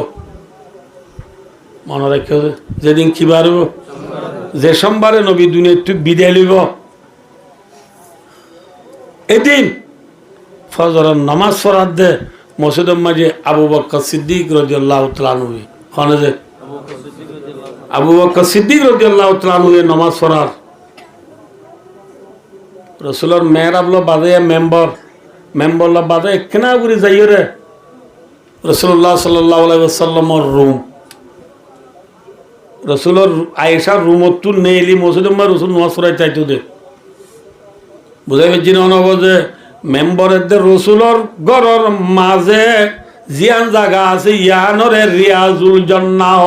মনে রাখো যেদিন কি বার হইব যে সোমবারে নবী দুনিয়া তুই বিদায় লইব এদিন ফজরের নামাজ পড়ার দে মসজিদের মাঝে আবু বকর সিদ্দিক রাদিয়াল্লাহু তাআলা আনহু ওখানে যে আবু বকর সিদ্দিক রাদিয়াল্লাহু তাআলা আনহু নামাজ পড়ার রসুলের মেহরাব লো বাদে মেম্বর লো বাদে কেনা করে যাই রে রসুল্লাহ সাল্লাল্লাহু আলাইহি ওয়াসাল্লামের রুম রসুলের আয়েশার রুমত তু নেইলি মসজিদের মা রসুল নামাজ পড়াই চাইতো দে বুঝাই পেয়েছি না অনব যে মেম্বরের রসুলর গড়র মাঝে জিয়ান জায়গা আছে ইয়ানরে রিয়াজুল জান্নাহ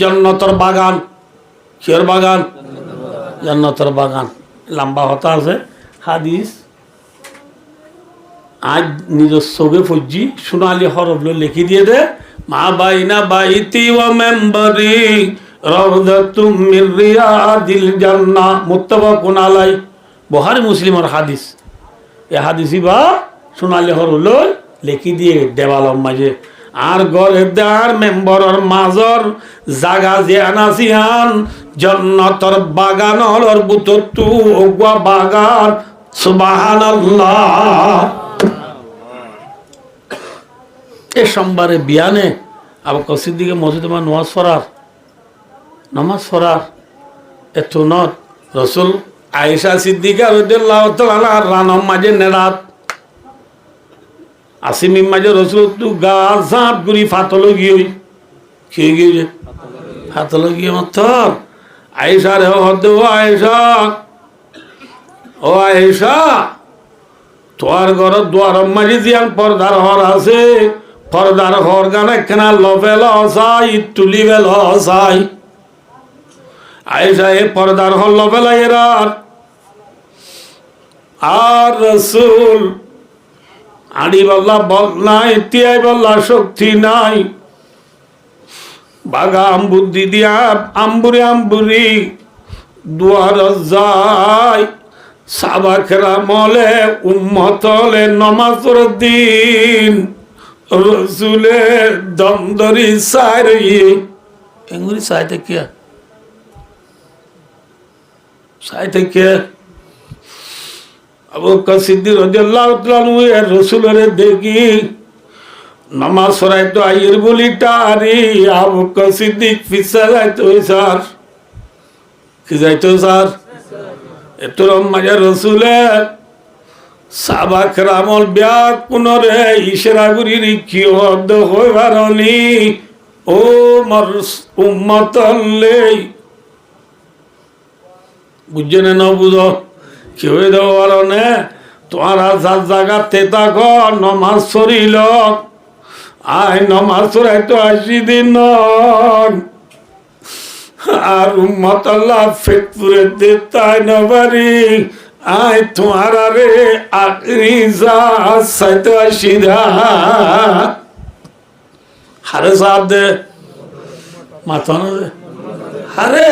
জান্নাতের বাগান কিয়র বাগান জান্নাতের বাগান লম্বা হতা আছে হাদিস আজ নিজের চোখে ফুজি সোনালি হরফ লিখি দিয়ে দে মা বাইনা বাইতি ওয়া মেম্বরি রাউদাতুম মির রিয়াদিল জান্নাহ মুত্তাফাকুন আলাই বুখারী মুসলিমের হাদিস এই হাদিসই বা সোনালি হরফ লিখি দিয়ে দেওয়ালর মাঝে আর ঘরের দেওয়ার মেম্বরের মাজর জাগা জিয়ান আসিয়ান জান্নাতের বাগান হলর বুতর তু ওগা বাগান সুবহানাল্লাহ এ সোমবারে বিয়ানে আবু বকর সিদ্দিকে মসজিদে নামাজ পড়ার এত নত রসুল আয়েশা সিদ্দিকা রাদিয়াল্লাহু তাআলা রানম মাঝে নেড়াত আসিমি মাঝে রসুল তু গা ঝাঁপ গুড়ি ফাতল গিয়ে খেয়ে গিয়ে ফাতল গিয়ে মত আয়েশা রে হদে ও আয়েশা তোর ঘর দুয়ার মাঝে জিয়ান পর্দার হর আছে পর্দার হর গানে কেনা লফেল হসাই তুলি বেল হসাই আয়েশা এ পর্দার হর লফেল এরার আর রসুল আড়ি বল্লা বল নাই তিয়াই বল্লা শক্তি নাই বাগা বুদ্ধি দিয়া আম্বুরি দুয়ার যায় সাবাকেরা মলে উম্মতলে নমাজর দিন রসুলে দমদরি সারি এঙ্গুরি সাইতে কে আবু বকর সিদ্দিক রাদিয়াল্লাহু তাআলা রসুলের দেখি নামাজ পড়াই তো আইয়ের বলি টারি আবু বকর সিদ্দিক পিছা যাইতো স্যার কি যাইতো স্যার এত রম্মাজা রসুলের সাহাবা কেরামল ব্যাগ পুনরে ইশারা করি রিক্ষি অর্ধ হইবারনি ও মর উম্মতলে বুঝছে না বুঝো কি হয়ে দেওয়ার নে তোমার যার জায়গাতে থাকো নমাজ পড়িল আয় নমাজ পড়াই তো 80 দিন আর উম্মত আল্লাহ ফেকপুরে দেতাই নবারি আয় তোমার রে আখরি যা সাইতো 80 হারে সাথ দে মাথা না দে হারে